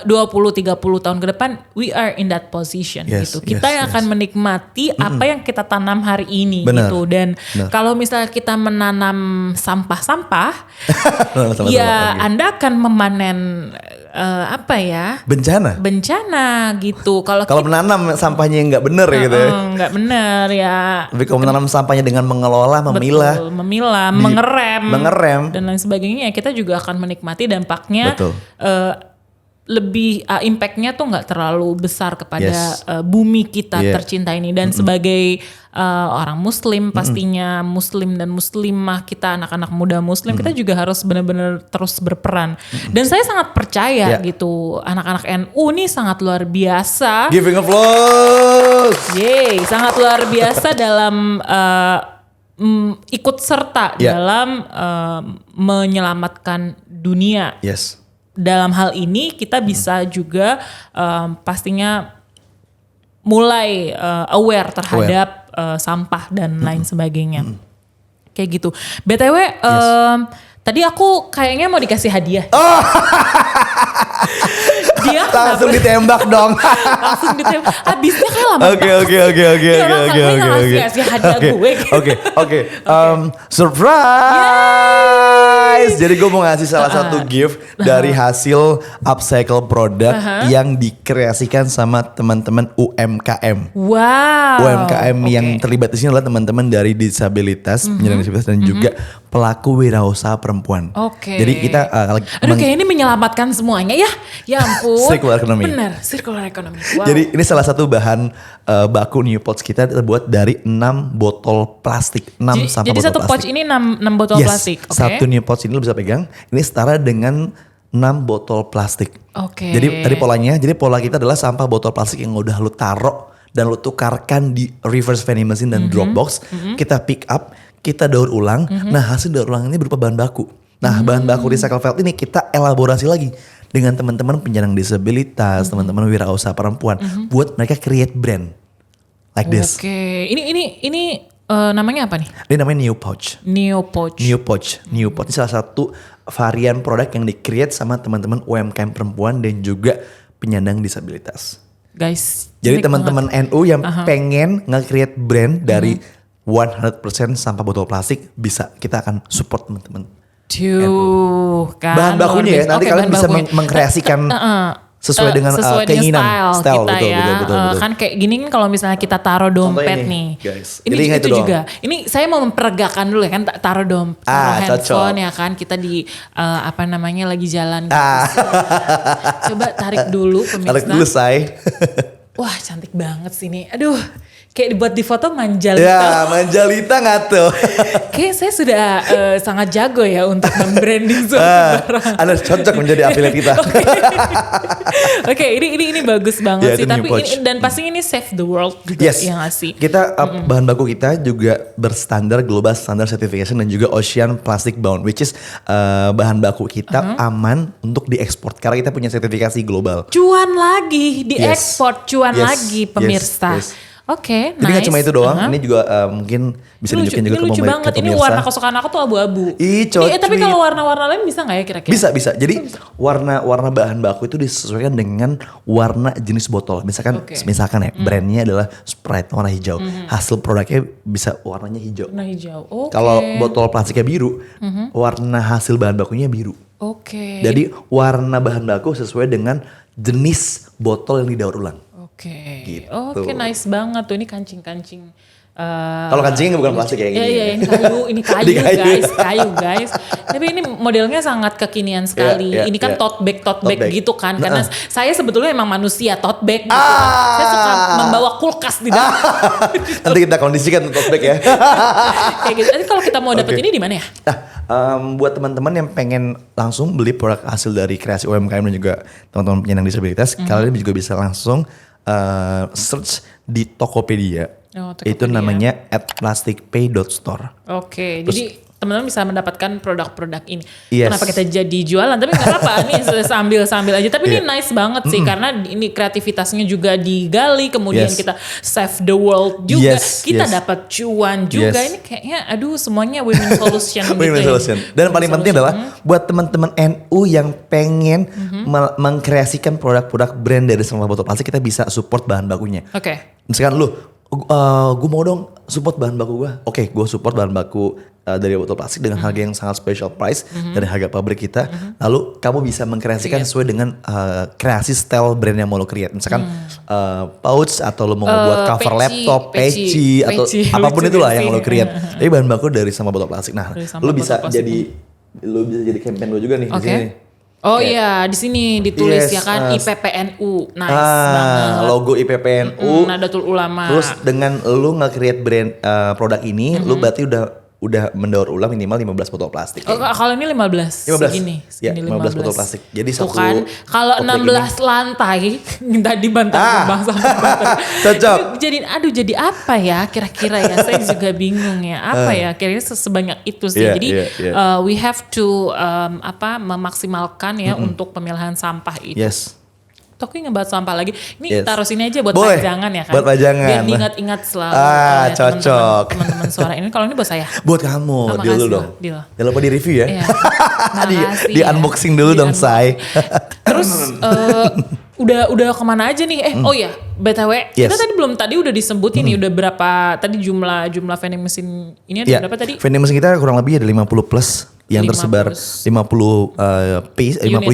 [SPEAKER 2] 20-30 tahun ke depan we are in that position gitu. Kita yang akan menikmati apa yang kita tanam hari ini gitu. Dan kalau misalnya kita menanam sampah-sampah Anda akan memanen bencana gitu. Kalau
[SPEAKER 1] menanam sampahnya nggak bener gitu ya.
[SPEAKER 2] Nggak bener ya.
[SPEAKER 1] Tapi kalau menanam sampahnya dengan mengelola, memilah, mengerem
[SPEAKER 2] dan lain sebagainya, ya kita juga akan menikmati dampaknya. Lebih impactnya tuh nggak terlalu besar kepada bumi kita tercinta ini. Dan sebagai orang muslim pastinya, muslim dan muslimah, kita anak-anak muda muslim, kita juga harus benar-benar terus berperan. Dan saya sangat percaya gitu, anak-anak NU nih sangat luar biasa.
[SPEAKER 1] Giving applause.
[SPEAKER 2] Sangat luar biasa dalam ikut serta dalam menyelamatkan dunia. Dalam hal ini kita bisa juga pastinya mulai aware terhadap sampah dan lain sebagainya. Kayak gitu. BTW tadi aku kayaknya mau dikasih hadiah. Dia
[SPEAKER 1] langsung ditembak dong.
[SPEAKER 2] Langsung ditembak. Habisnya kayak lama.
[SPEAKER 1] Oke.
[SPEAKER 2] Ngasih hadiah gue.
[SPEAKER 1] Oke. Surprise. Jadi gue mau ngasih salah satu gift dari hasil upcycle produk yang dikreasikan sama teman-teman UMKM.
[SPEAKER 2] Wow.
[SPEAKER 1] UMKM yang terlibat di sini adalah teman-teman dari disabilitas, penyandang disabilitas dan juga pelaku wirausaha perempuan. Jadi kita
[SPEAKER 2] kayak ini menyelamatkan semuanya ya. Ya ampun.
[SPEAKER 1] Circular economy.
[SPEAKER 2] Benar, circular economy. Wow.
[SPEAKER 1] Jadi ini salah satu bahan baku New Pouch kita terbuat dari 6 botol plastik. 6 sampah botol plastik. Jadi
[SPEAKER 2] satu pouch ini 6 botol plastik.
[SPEAKER 1] Satu New Pouch ini lo bisa pegang. Ini setara dengan 6 botol plastik. Jadi tadi polanya, pola kita adalah sampah botol plastik yang udah lo taruh dan lo tukarkan di reverse vending machine dan Dropbox. Kita pick up, kita daur ulang. Nah, hasil daur ulang ini berupa bahan baku. Nah, bahan baku recycle felt ini kita elaborasi lagi dengan teman-teman penyandang disabilitas, teman-teman wirausaha perempuan, buat mereka create brand like this.
[SPEAKER 2] Ini namanya apa nih?
[SPEAKER 1] Ini namanya New Pouch.
[SPEAKER 2] New Pouch
[SPEAKER 1] ini salah satu varian produk yang di-create sama teman-teman UMKM perempuan dan juga penyandang disabilitas.
[SPEAKER 2] Guys,
[SPEAKER 1] jadi teman-teman NU yang pengen nge-create brand dari 100% sampah botol plastik, bisa, kita akan support teman-teman.
[SPEAKER 2] Kan
[SPEAKER 1] bahan bakunya ya, nanti kalian bisa mengkreasikan sesuai dengan keinginan style
[SPEAKER 2] kita
[SPEAKER 1] betul.
[SPEAKER 2] Kan kayak gini kan, kalau misalnya kita taruh dompet nih,
[SPEAKER 1] guys.
[SPEAKER 2] Ini itu juga. Ini saya mau memperagakan dulu ya kan, taruh dompet, handphone ya kan, kita di lagi jalan. Coba tarik dulu pemirsa.
[SPEAKER 1] Tarik dulu, say.
[SPEAKER 2] Wah, cantik banget sih ini. Aduh, kayak dibuat di foto manjalita.
[SPEAKER 1] Ya, manjalita nggak tuh?
[SPEAKER 2] Kayak saya sudah sangat jago ya untuk membranding suatu barang.
[SPEAKER 1] Anda cocok menjadi affiliate kita.
[SPEAKER 2] Oke, ini bagus banget sih. Tapi ini, dan pasti ini save the world juga yang ngasih.
[SPEAKER 1] Kita bahan baku kita juga berstandar global standard certification dan juga Ocean Plastic Bound, which is bahan baku kita aman untuk diekspor karena kita punya sertifikasi global.
[SPEAKER 2] Cuan lagi diekspor, cuan lagi pemirsa. Oke,
[SPEAKER 1] Jadi nggak
[SPEAKER 2] nice.
[SPEAKER 1] cuma itu doang, ini juga mungkin bisa
[SPEAKER 2] Ini
[SPEAKER 1] ditunjukin juga
[SPEAKER 2] lucu
[SPEAKER 1] ke
[SPEAKER 2] banget. Ini
[SPEAKER 1] pemirsa.
[SPEAKER 2] warna kesukaan aku tuh abu-abu.
[SPEAKER 1] Ih,
[SPEAKER 2] Tapi
[SPEAKER 1] cocok.
[SPEAKER 2] kalau warna-warna lain bisa nggak ya kira-kira?
[SPEAKER 1] Bisa. Jadi warna bahan baku itu disesuaikan dengan warna jenis botol. Misalkan
[SPEAKER 2] Oke.
[SPEAKER 1] ya brandnya adalah Sprite warna hijau. Hasil produknya bisa warnanya hijau.
[SPEAKER 2] Warna hijau. Oke.
[SPEAKER 1] Kalau botol plastiknya biru, warna hasil bahan bakunya biru.
[SPEAKER 2] Oke.
[SPEAKER 1] Jadi warna bahan baku sesuai dengan jenis botol yang didaur ulang.
[SPEAKER 2] Oke.
[SPEAKER 1] Gitu.
[SPEAKER 2] Oke, nice banget tuh. Ini kancing-kancing.
[SPEAKER 1] Kalau kancingnya bukan plastik kayak gini.
[SPEAKER 2] Iya, ini kayu
[SPEAKER 1] Di kayu.
[SPEAKER 2] guys. Tapi ini modelnya sangat kekinian sekali.
[SPEAKER 1] Iya,
[SPEAKER 2] Ini kan
[SPEAKER 1] iya.
[SPEAKER 2] tote bag
[SPEAKER 1] Tote bag.
[SPEAKER 2] gitu kan. Karena
[SPEAKER 1] Nah.
[SPEAKER 2] saya sebetulnya emang manusia tote bag gitu kan. Saya suka membawa kulkas di dalam.
[SPEAKER 1] Nanti kita kondisikan tote bag ya.
[SPEAKER 2] Kayak gitu. Nanti kalau kita mau dapet
[SPEAKER 1] Oke.
[SPEAKER 2] ini di mana ya?
[SPEAKER 1] Nah, buat teman-teman yang pengen langsung beli produk hasil dari kreasi UMKM dan juga teman-teman penyandang disabilitas, kalian juga bisa langsung search di Tokopedia.
[SPEAKER 2] Oh,
[SPEAKER 1] Itu
[SPEAKER 2] Tokopedia.
[SPEAKER 1] namanya @plasticpay.store.
[SPEAKER 2] Oke, jadi teman-teman bisa mendapatkan produk-produk ini.
[SPEAKER 1] Yes.
[SPEAKER 2] Kenapa kita jadi jualan? Tapi nggak apa-apa, nih sambil aja. Tapi ini
[SPEAKER 1] Iya.
[SPEAKER 2] nice banget sih, karena ini kreativitasnya juga digali, kemudian
[SPEAKER 1] Yes.
[SPEAKER 2] kita save the world juga,
[SPEAKER 1] Yes,
[SPEAKER 2] kita
[SPEAKER 1] yes.
[SPEAKER 2] dapat cuan juga.
[SPEAKER 1] Yes.
[SPEAKER 2] Ini kayaknya, aduh semuanya win-win solution gitu
[SPEAKER 1] Win-win
[SPEAKER 2] ya.
[SPEAKER 1] solution. Dan paling penting adalah buat teman-teman NU yang pengen mengkreasikan produk-produk brand dari sampah botol plastik, kita bisa support bahan bakunya.
[SPEAKER 2] Oke.
[SPEAKER 1] Misalkan lu, gue mau dong support bahan baku gue. Oke, gue support bahan baku dari botol plastik dengan harga yang sangat special price dari harga pabrik kita. Lalu kamu bisa mengkreasikan sesuai dengan kreasi style brand yang mau lo create. Misalkan pouch atau lo mau buat cover
[SPEAKER 2] peci,
[SPEAKER 1] laptop, peci atau
[SPEAKER 2] peci,
[SPEAKER 1] apapun
[SPEAKER 2] lucu
[SPEAKER 1] itulah
[SPEAKER 2] sih.
[SPEAKER 1] yang lo create. Tapi bahan baku dari sampah botol plastik. Nah,
[SPEAKER 2] Dari sampah
[SPEAKER 1] lo bisa
[SPEAKER 2] botol plastik.
[SPEAKER 1] jadi campaign lo juga nih di
[SPEAKER 2] Oke.
[SPEAKER 1] sini.
[SPEAKER 2] Oh
[SPEAKER 1] Kayak-
[SPEAKER 2] iya, di sini ditulis
[SPEAKER 1] Yes,
[SPEAKER 2] ya kan IPPNU. Nice
[SPEAKER 1] Ah,
[SPEAKER 2] banget.
[SPEAKER 1] logo IPPNU.
[SPEAKER 2] Nadatul Ulama.
[SPEAKER 1] Terus dengan lu nge-create brand produk ini, lu berarti udah mendaur ulang minimal 15 botol plastik.
[SPEAKER 2] Oh, kalau ini 15,
[SPEAKER 1] 15.
[SPEAKER 2] segini
[SPEAKER 1] Ya, 15 botol plastik. Jadi
[SPEAKER 2] Tuh
[SPEAKER 1] satu
[SPEAKER 2] kan, kalau
[SPEAKER 1] tote bag
[SPEAKER 2] 16 lantai minta dibantah kembang sama baterai.
[SPEAKER 1] Cocok.
[SPEAKER 2] Jadi apa ya kira-kira ya? Saya juga bingung ya. Apa ya? Kira-kira sebanyak itu sih.
[SPEAKER 1] Iya,
[SPEAKER 2] Jadi
[SPEAKER 1] iya.
[SPEAKER 2] we have to memaksimalkan ya untuk pemilahan sampah itu.
[SPEAKER 1] Yes.
[SPEAKER 2] Tapi ngebahas sampah lagi.
[SPEAKER 1] Yes.
[SPEAKER 2] Ini taruh sini aja buat
[SPEAKER 1] Boleh.
[SPEAKER 2] pajangan ya kan.
[SPEAKER 1] Buat pajangan.
[SPEAKER 2] Biar diingat-ingat selalu.
[SPEAKER 1] Ah,
[SPEAKER 2] oleh
[SPEAKER 1] cocok.
[SPEAKER 2] Teman-teman suara ini. Kalau ini buat saya.
[SPEAKER 1] Buat kamu,
[SPEAKER 2] Oh,
[SPEAKER 1] deal dulu
[SPEAKER 2] makasih
[SPEAKER 1] dong.
[SPEAKER 2] loh, deal.
[SPEAKER 1] Jangan lupa di review ya.
[SPEAKER 2] Iya.
[SPEAKER 1] di
[SPEAKER 2] Makasih
[SPEAKER 1] di
[SPEAKER 2] ya.
[SPEAKER 1] unboxing dulu
[SPEAKER 2] Di
[SPEAKER 1] dong, Say.
[SPEAKER 2] Terus udah kemana aja nih? Oh ya, BTW,
[SPEAKER 1] Yes.
[SPEAKER 2] kita tadi udah disebutin nih udah berapa tadi jumlah vending machine ini ada
[SPEAKER 1] Ya,
[SPEAKER 2] berapa tadi?
[SPEAKER 1] vending machine kita kurang lebih ada 50 plus yang
[SPEAKER 2] 50
[SPEAKER 1] tersebar 50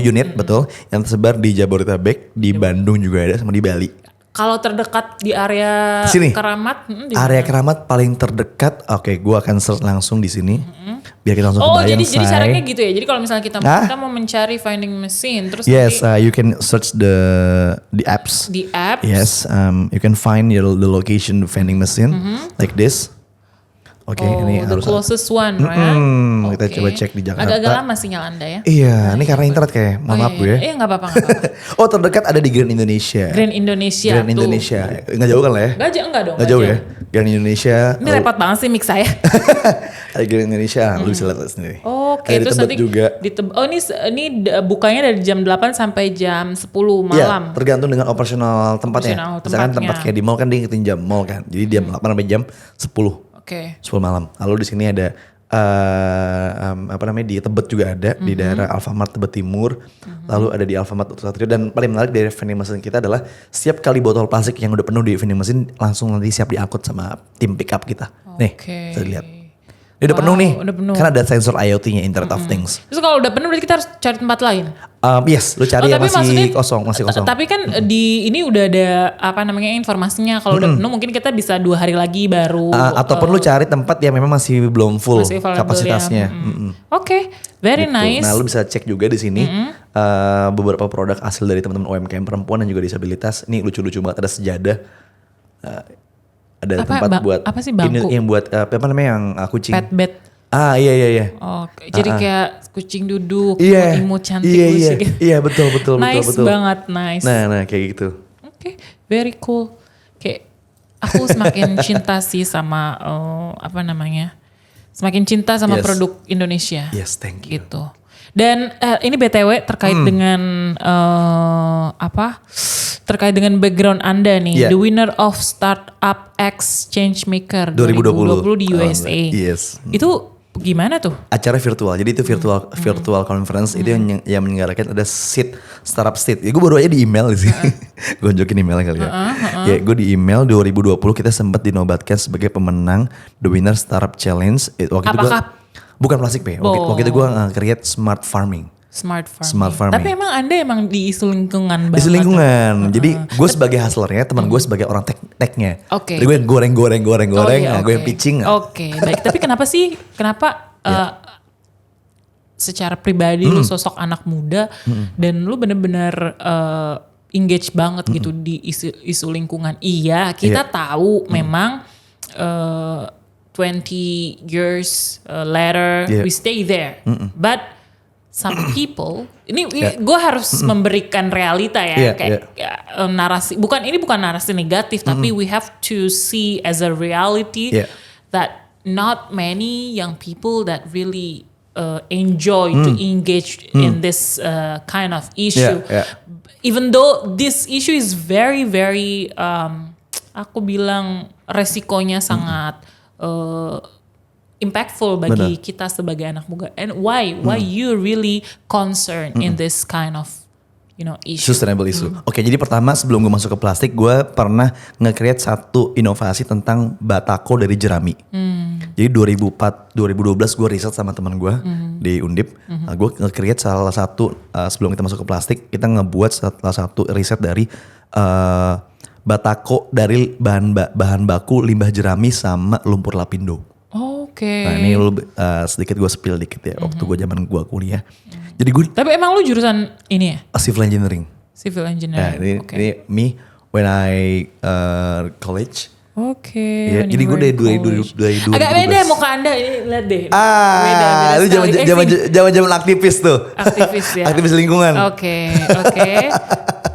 [SPEAKER 1] unit betul, yang tersebar di Jabodetabek, di Bandung juga ada sama di Bali.
[SPEAKER 2] Kalau terdekat di area
[SPEAKER 1] Di sini?
[SPEAKER 2] Keramat, di
[SPEAKER 1] Area
[SPEAKER 2] mana?
[SPEAKER 1] Keramat paling terdekat, oke, gua akan search langsung di sini, biar kita langsung
[SPEAKER 2] Oh,
[SPEAKER 1] kebayang.
[SPEAKER 2] jadi
[SPEAKER 1] Say.
[SPEAKER 2] caranya gitu ya. Jadi kalau misalnya kita
[SPEAKER 1] Hah?
[SPEAKER 2] mau mencari vending machine terus
[SPEAKER 1] Yes,
[SPEAKER 2] nanti
[SPEAKER 1] you can search the apps.
[SPEAKER 2] di apps.
[SPEAKER 1] Yes, you can find the location the vending machine like this. Oke, ini
[SPEAKER 2] the
[SPEAKER 1] harus.
[SPEAKER 2] closest one, right?
[SPEAKER 1] Kita
[SPEAKER 2] Oke.
[SPEAKER 1] coba cek di Jakarta.
[SPEAKER 2] Agak-agak lama sinyal Anda ya.
[SPEAKER 1] Iya, ini karena internet kayak. Mohon maaf gue.
[SPEAKER 2] Iya, nggak apa-apa, nggak apa-apa.
[SPEAKER 1] Oh, terdekat ada di Grand Indonesia.
[SPEAKER 2] Grand Indonesia
[SPEAKER 1] Grand
[SPEAKER 2] tuh.
[SPEAKER 1] Indonesia. Nggak jauh kan lah ya?
[SPEAKER 2] Enggak dong.
[SPEAKER 1] Nggak jauh ya? Grand Indonesia.
[SPEAKER 2] Ini repot banget sih mix saya.
[SPEAKER 1] Ada Grand Indonesia, lu bisa lihat sendiri.
[SPEAKER 2] Oke,
[SPEAKER 1] Ada di
[SPEAKER 2] terus
[SPEAKER 1] Tebet
[SPEAKER 2] nanti
[SPEAKER 1] juga.
[SPEAKER 2] oh ini bukanya dari jam 8 sampai jam 10
[SPEAKER 1] Iya,
[SPEAKER 2] malam.
[SPEAKER 1] tergantung dengan operasional tempatnya.
[SPEAKER 2] Operasional
[SPEAKER 1] Misalkan
[SPEAKER 2] tempatnya.
[SPEAKER 1] tempat kayak di mall kan dia ngitung jam mall kan. Jadi jam 8 sampai jam 10.
[SPEAKER 2] Oke.
[SPEAKER 1] 10 malam. Lalu di sini ada di Tebet juga ada di daerah Alfamart Tebet Timur. Lalu ada di Alfamart Utara Satrio, dan paling menarik dari vending machine kita adalah setiap kali botol plastik yang udah penuh di vending machine langsung nanti siap diangkut sama tim pick up kita. Nih,
[SPEAKER 2] Oke.
[SPEAKER 1] bisa dilihat. Ini udah penuh nih.
[SPEAKER 2] Udah penuh.
[SPEAKER 1] Kan ada sensor IoT-nya, Internet of Things.
[SPEAKER 2] Terus kalau udah penuh berarti kita harus cari tempat lain.
[SPEAKER 1] Yes, lu cari yang masih kosong.
[SPEAKER 2] Tapi kan di ini udah ada informasinya. Kalau udah penuh mungkin kita bisa 2 hari lagi baru.
[SPEAKER 1] Ataupun lu cari tempat yang memang masih belum full
[SPEAKER 2] Masih available
[SPEAKER 1] kapasitasnya.
[SPEAKER 2] ya. Oke, very
[SPEAKER 1] Gitu.
[SPEAKER 2] nice.
[SPEAKER 1] Nah, lu bisa cek juga di sini beberapa produk hasil dari teman-teman UMKM perempuan dan juga disabilitas. Ini lucu-lucu banget, ada sejadah. Ada tempat buat
[SPEAKER 2] apa sih bangku?
[SPEAKER 1] Ini yang buat yang kucing.
[SPEAKER 2] Pet bed.
[SPEAKER 1] Iya.
[SPEAKER 2] Oke, jadi kayak kucing duduk,
[SPEAKER 1] Iya.
[SPEAKER 2] imut cantik,
[SPEAKER 1] Iya.
[SPEAKER 2] lucu gitu.
[SPEAKER 1] Iya, betul.
[SPEAKER 2] Nice
[SPEAKER 1] betul.
[SPEAKER 2] banget, nice.
[SPEAKER 1] Nah, kayak gitu.
[SPEAKER 2] Oke, very cool. Kayak aku semakin cinta sih sama semakin cinta sama
[SPEAKER 1] Yes.
[SPEAKER 2] produk Indonesia.
[SPEAKER 1] Yes, thank you.
[SPEAKER 2] Gitu. Dan ini BTW terkait dengan terkait dengan background Anda nih, the winner of Startup X Changemaker 2020 di USA.
[SPEAKER 1] Yes.
[SPEAKER 2] Itu gimana tuh?
[SPEAKER 1] Acara virtual, jadi itu virtual conference itu yang menyelenggarakan ada startup seat. Ya gue baru aja di email sih, gue unjukin emailnya kali ya. Ya gue di email 2020 kita sempat dinobatkan sebagai pemenang the winner startup challenge. Waktu itu bukan plastik P. Waktu itu gue create smart farming. Smart farming.
[SPEAKER 2] Tapi emang di isu lingkungan banget.
[SPEAKER 1] Isu lingkungan. Jadi gue sebagai hustlernya, teman gue sebagai orang teknya.
[SPEAKER 2] Oke.
[SPEAKER 1] Jadi gue yang goreng, gue yang pitching.
[SPEAKER 2] Oke, baik. Tapi kenapa secara pribadi lu sosok anak muda dan lu bener-bener engage banget gitu di isu lingkungan. Iya, kita tahu memang 20 years later we stay there. But some people, ini gue harus memberikan realita ya, narasi. Bukan narasi negatif, tapi we have to see as a reality that not many young people that really enjoy to engage in this kind of issue. Even though this issue is very, very, aku bilang resikonya sangat impactful bagi kita sebagai anak muda. And why you really concerned in this kind of issue?
[SPEAKER 1] Sustainable issue. Oke, jadi pertama sebelum gue masuk ke plastik, gue pernah nge-create satu inovasi tentang batako dari jerami. Jadi 2012 gue riset sama teman gue di Undip. Gue nge-create salah satu sebelum kita masuk ke plastik, kita ngebuat salah satu riset dari batako dari bahan baku limbah jerami sama lumpur lapindo.
[SPEAKER 2] Oke.
[SPEAKER 1] Nah ini sedikit gue spill dikit ya waktu gue zaman gue kuliah. Jadi gue.
[SPEAKER 2] Tapi emang lu jurusan ini ya?
[SPEAKER 1] Civil engineering.
[SPEAKER 2] Civil engineering.
[SPEAKER 1] Nah, ini me when I college.
[SPEAKER 2] Oke.
[SPEAKER 1] Ya, jadi gue dari 2012.
[SPEAKER 2] Agak beda muka Anda ini, lihat deh.
[SPEAKER 1] Beda itu zaman aktivis tuh.
[SPEAKER 2] Aktivis ya.
[SPEAKER 1] Aktivis lingkungan.
[SPEAKER 2] Oke.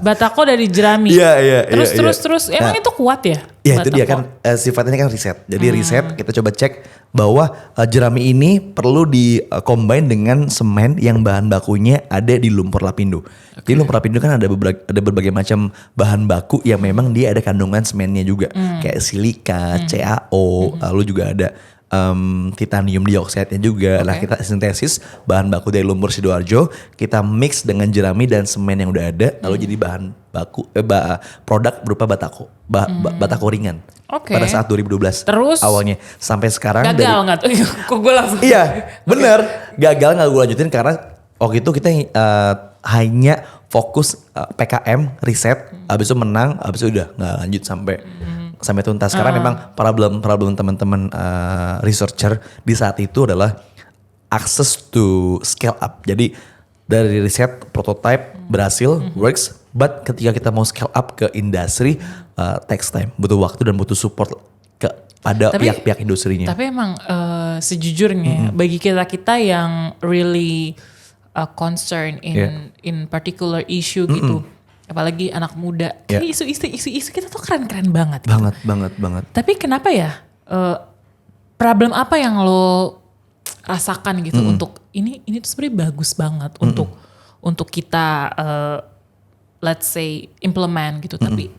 [SPEAKER 2] Batako dari jerami.
[SPEAKER 1] Iya.
[SPEAKER 2] Terus emang itu kuat ya?
[SPEAKER 1] Ya itu dia kan sifatnya kan riset. Jadi riset kita coba cek bahwa jerami ini perlu di-combine dengan semen yang bahan bakunya ada di lumpur lapindo. Jadi lumpur lapindo kan ada berbagai macam bahan baku yang memang dia ada kandungan semennya juga. Kayak silika, CaO, lalu juga ada titanium dioksida juga. Nah kita sintesis bahan baku dari lumpur Sidoarjo, kita mix dengan jerami dan semen yang udah ada, lalu jadi bahan baku produk berupa batako, batako ringan. Pada saat 2012
[SPEAKER 2] terus
[SPEAKER 1] awalnya sampai sekarang
[SPEAKER 2] gagal nggak tuh? Kok gue langsung
[SPEAKER 1] iya bener gagal nggak gue lanjutin karena waktu itu kita hanya fokus PKM riset, abis itu menang, abis itu udah nggak lanjut sampai tuntas. Karena memang problem teman-teman researcher di saat itu adalah access to scale up. Jadi dari riset prototype berhasil works, but ketika kita mau scale up ke industri takes time, butuh waktu dan butuh support pada pihak-pihak industrinya.
[SPEAKER 2] Tapi emang sejujurnya bagi kita yang really concern in particular issue gitu. Apalagi anak muda. Isu-isu kita tuh keren-keren banget.
[SPEAKER 1] Banget.
[SPEAKER 2] Tapi kenapa ya? Problem apa yang lo rasakan gitu untuk ini tuh sebenarnya bagus banget untuk kita let's say implement gitu. Tapi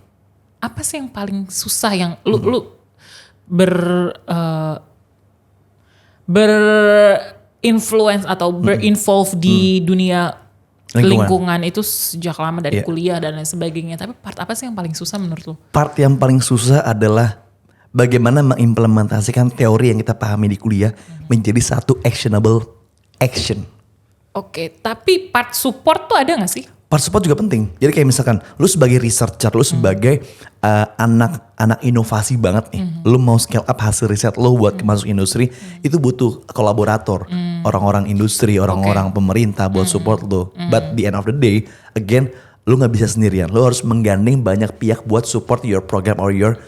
[SPEAKER 2] apa sih yang paling susah yang lu berinfluence atau berinvolve di dunia lingkungan itu sejak lama dari kuliah dan lain sebagainya. Tapi part apa sih yang paling susah menurut lo?
[SPEAKER 1] Part yang paling susah adalah bagaimana mengimplementasikan teori yang kita pahami di kuliah menjadi satu actionable action. Oke,
[SPEAKER 2] tapi part support tuh ada gak sih?
[SPEAKER 1] Part support juga penting. Jadi kayak misalkan lu sebagai researcher, lu sebagai anak inovasi banget nih. Lu mau scale up hasil riset lu buat masuk industri, itu butuh kolaborator. Orang-orang industri, orang-orang pemerintah buat support lu. But the end of the day, again, lu gak bisa sendirian. Lu harus menggandeng banyak pihak buat support your program or your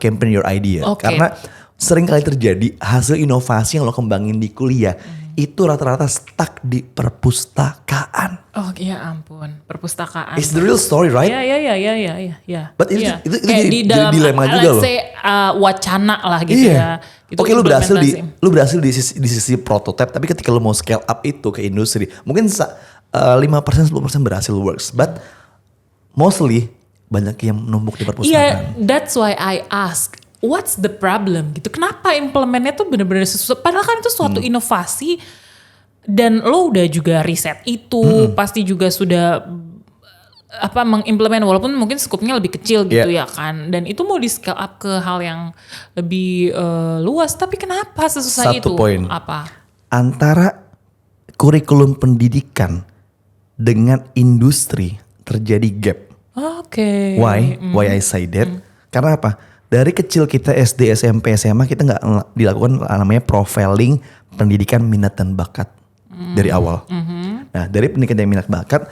[SPEAKER 1] campaign, your idea. Karena sering kali terjadi hasil inovasi yang lo kembangin di kuliah, itu rata-rata stuck di perpustakaan.
[SPEAKER 2] Oh ya ampun, perpustakaan.
[SPEAKER 1] It's the real story, right?
[SPEAKER 2] Iya.
[SPEAKER 1] But itu
[SPEAKER 2] kayak
[SPEAKER 1] jadi
[SPEAKER 2] di dalam
[SPEAKER 1] dilema juga
[SPEAKER 2] let's
[SPEAKER 1] loh.
[SPEAKER 2] say wacana lah gitu ya. Gitu,
[SPEAKER 1] Oke, lu berhasil
[SPEAKER 2] implementasi.
[SPEAKER 1] di sisi prototype, tapi ketika lu mau scale up itu ke industri, mungkin 5% 10% berhasil works, but mostly banyak yang numpuk di perpustakaan.
[SPEAKER 2] Iya, that's why I ask, what's the problem gitu? Kenapa implementnya tuh bener-bener sesuatu? Padahal kan itu suatu inovasi dan lo udah juga riset itu, pasti juga sudah mengimplement walaupun mungkin skupnya lebih kecil gitu ya kan. Dan itu mau di scale up ke hal yang lebih luas. Tapi kenapa sesusah itu?
[SPEAKER 1] Satu poin.
[SPEAKER 2] Apa?
[SPEAKER 1] Antara kurikulum pendidikan dengan industri terjadi gap.
[SPEAKER 2] Oke.
[SPEAKER 1] Why I say that? Karena apa? Dari kecil kita SD, SMP, SMA kita nggak dilakukan namanya profiling pendidikan minat dan bakat dari awal. Nah dari pendidikan dan minat bakat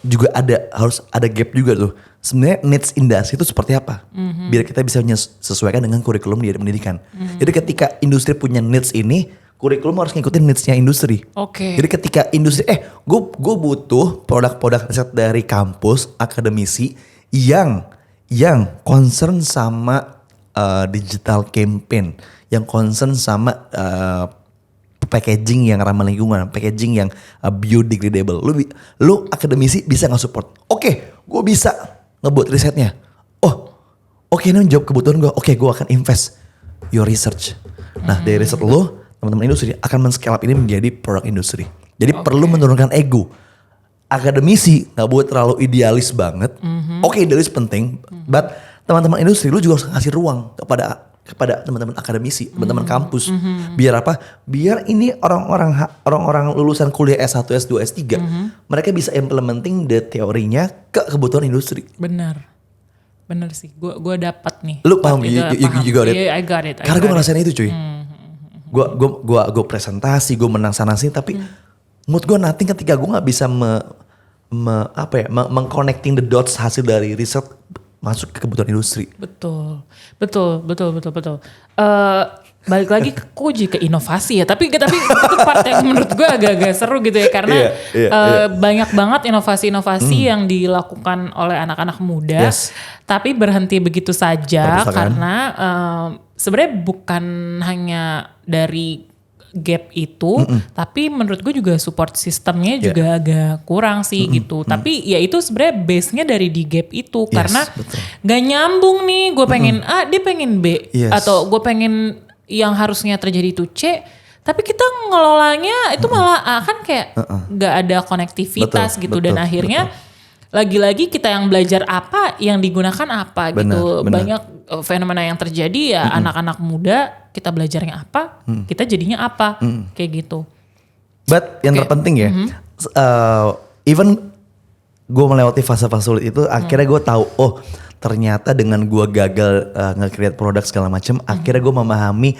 [SPEAKER 1] juga harus ada gap juga tuh. Sebenarnya needs industri itu seperti apa? Biar kita bisa sesuaikan dengan kurikulum di pendidikan. Jadi ketika industri punya needs ini, kurikulum harus ngikutin needs-nya industri.
[SPEAKER 2] Oke.
[SPEAKER 1] Jadi ketika industri, gue butuh produk-produk riset dari kampus, akademisi yang concern sama digital campaign, yang concern sama packaging yang ramah lingkungan, packaging yang biodegradable. Lu akademisi bisa nggak support? Oke, gue bisa ngebuat risetnya. Oke, ini menjawab kebutuhan gue. Oke, gue akan invest your research. Nah, dari riset lu, teman-teman industri akan men-scale up ini menjadi produk industri. Jadi perlu menurunkan ego. Akademisi nggak boleh terlalu idealis banget. Oke, idealis penting, but teman-teman industri lu juga harus ngasih ruang kepada teman-teman akademisi, teman-teman kampus. Biar apa? Biar ini orang-orang lulusan kuliah S1, S2, S3, mereka bisa implementing the teorinya ke kebutuhan industri.
[SPEAKER 2] Bener sih. Gue dapat nih.
[SPEAKER 1] Lu paham? You got it.
[SPEAKER 2] Yeah, I got it.
[SPEAKER 1] Karena gue ngerasain itu cuy. Gue presentasi, gue menang sana sini, tapi menurut gue nothing ketika gue nggak bisa mengconnecting the dots hasil dari riset masuk ke kebutuhan industri. Betul.
[SPEAKER 2] Balik lagi ke inovasi ya. Tapi itu part yang menurut gue agak-agak seru gitu ya. Karena banyak banget inovasi-inovasi yang dilakukan oleh anak-anak muda.
[SPEAKER 1] Yes.
[SPEAKER 2] Tapi berhenti begitu saja karena sebenarnya bukan hanya dari gap itu, tapi menurut gue juga support sistemnya juga agak kurang sih gitu. Tapi ya itu sebenarnya base-nya dari di gap itu karena gak nyambung nih. Gue pengen A, dia pengen B, atau gue pengen yang harusnya terjadi itu C, tapi kita ngelolanya itu malah A, kan kayak gak ada konektivitas gitu. Dan akhirnya lagi-lagi kita yang belajar apa, yang digunakan apa gitu. Banyak fenomena yang terjadi ya anak-anak muda kita belajarnya apa, kita jadinya apa, kayak gitu.
[SPEAKER 1] But yang terpenting ya, even gue melewati fase-fase sulit itu, akhirnya gue tahu, ternyata dengan gue gagal nge-create produk segala macam, akhirnya gue memahami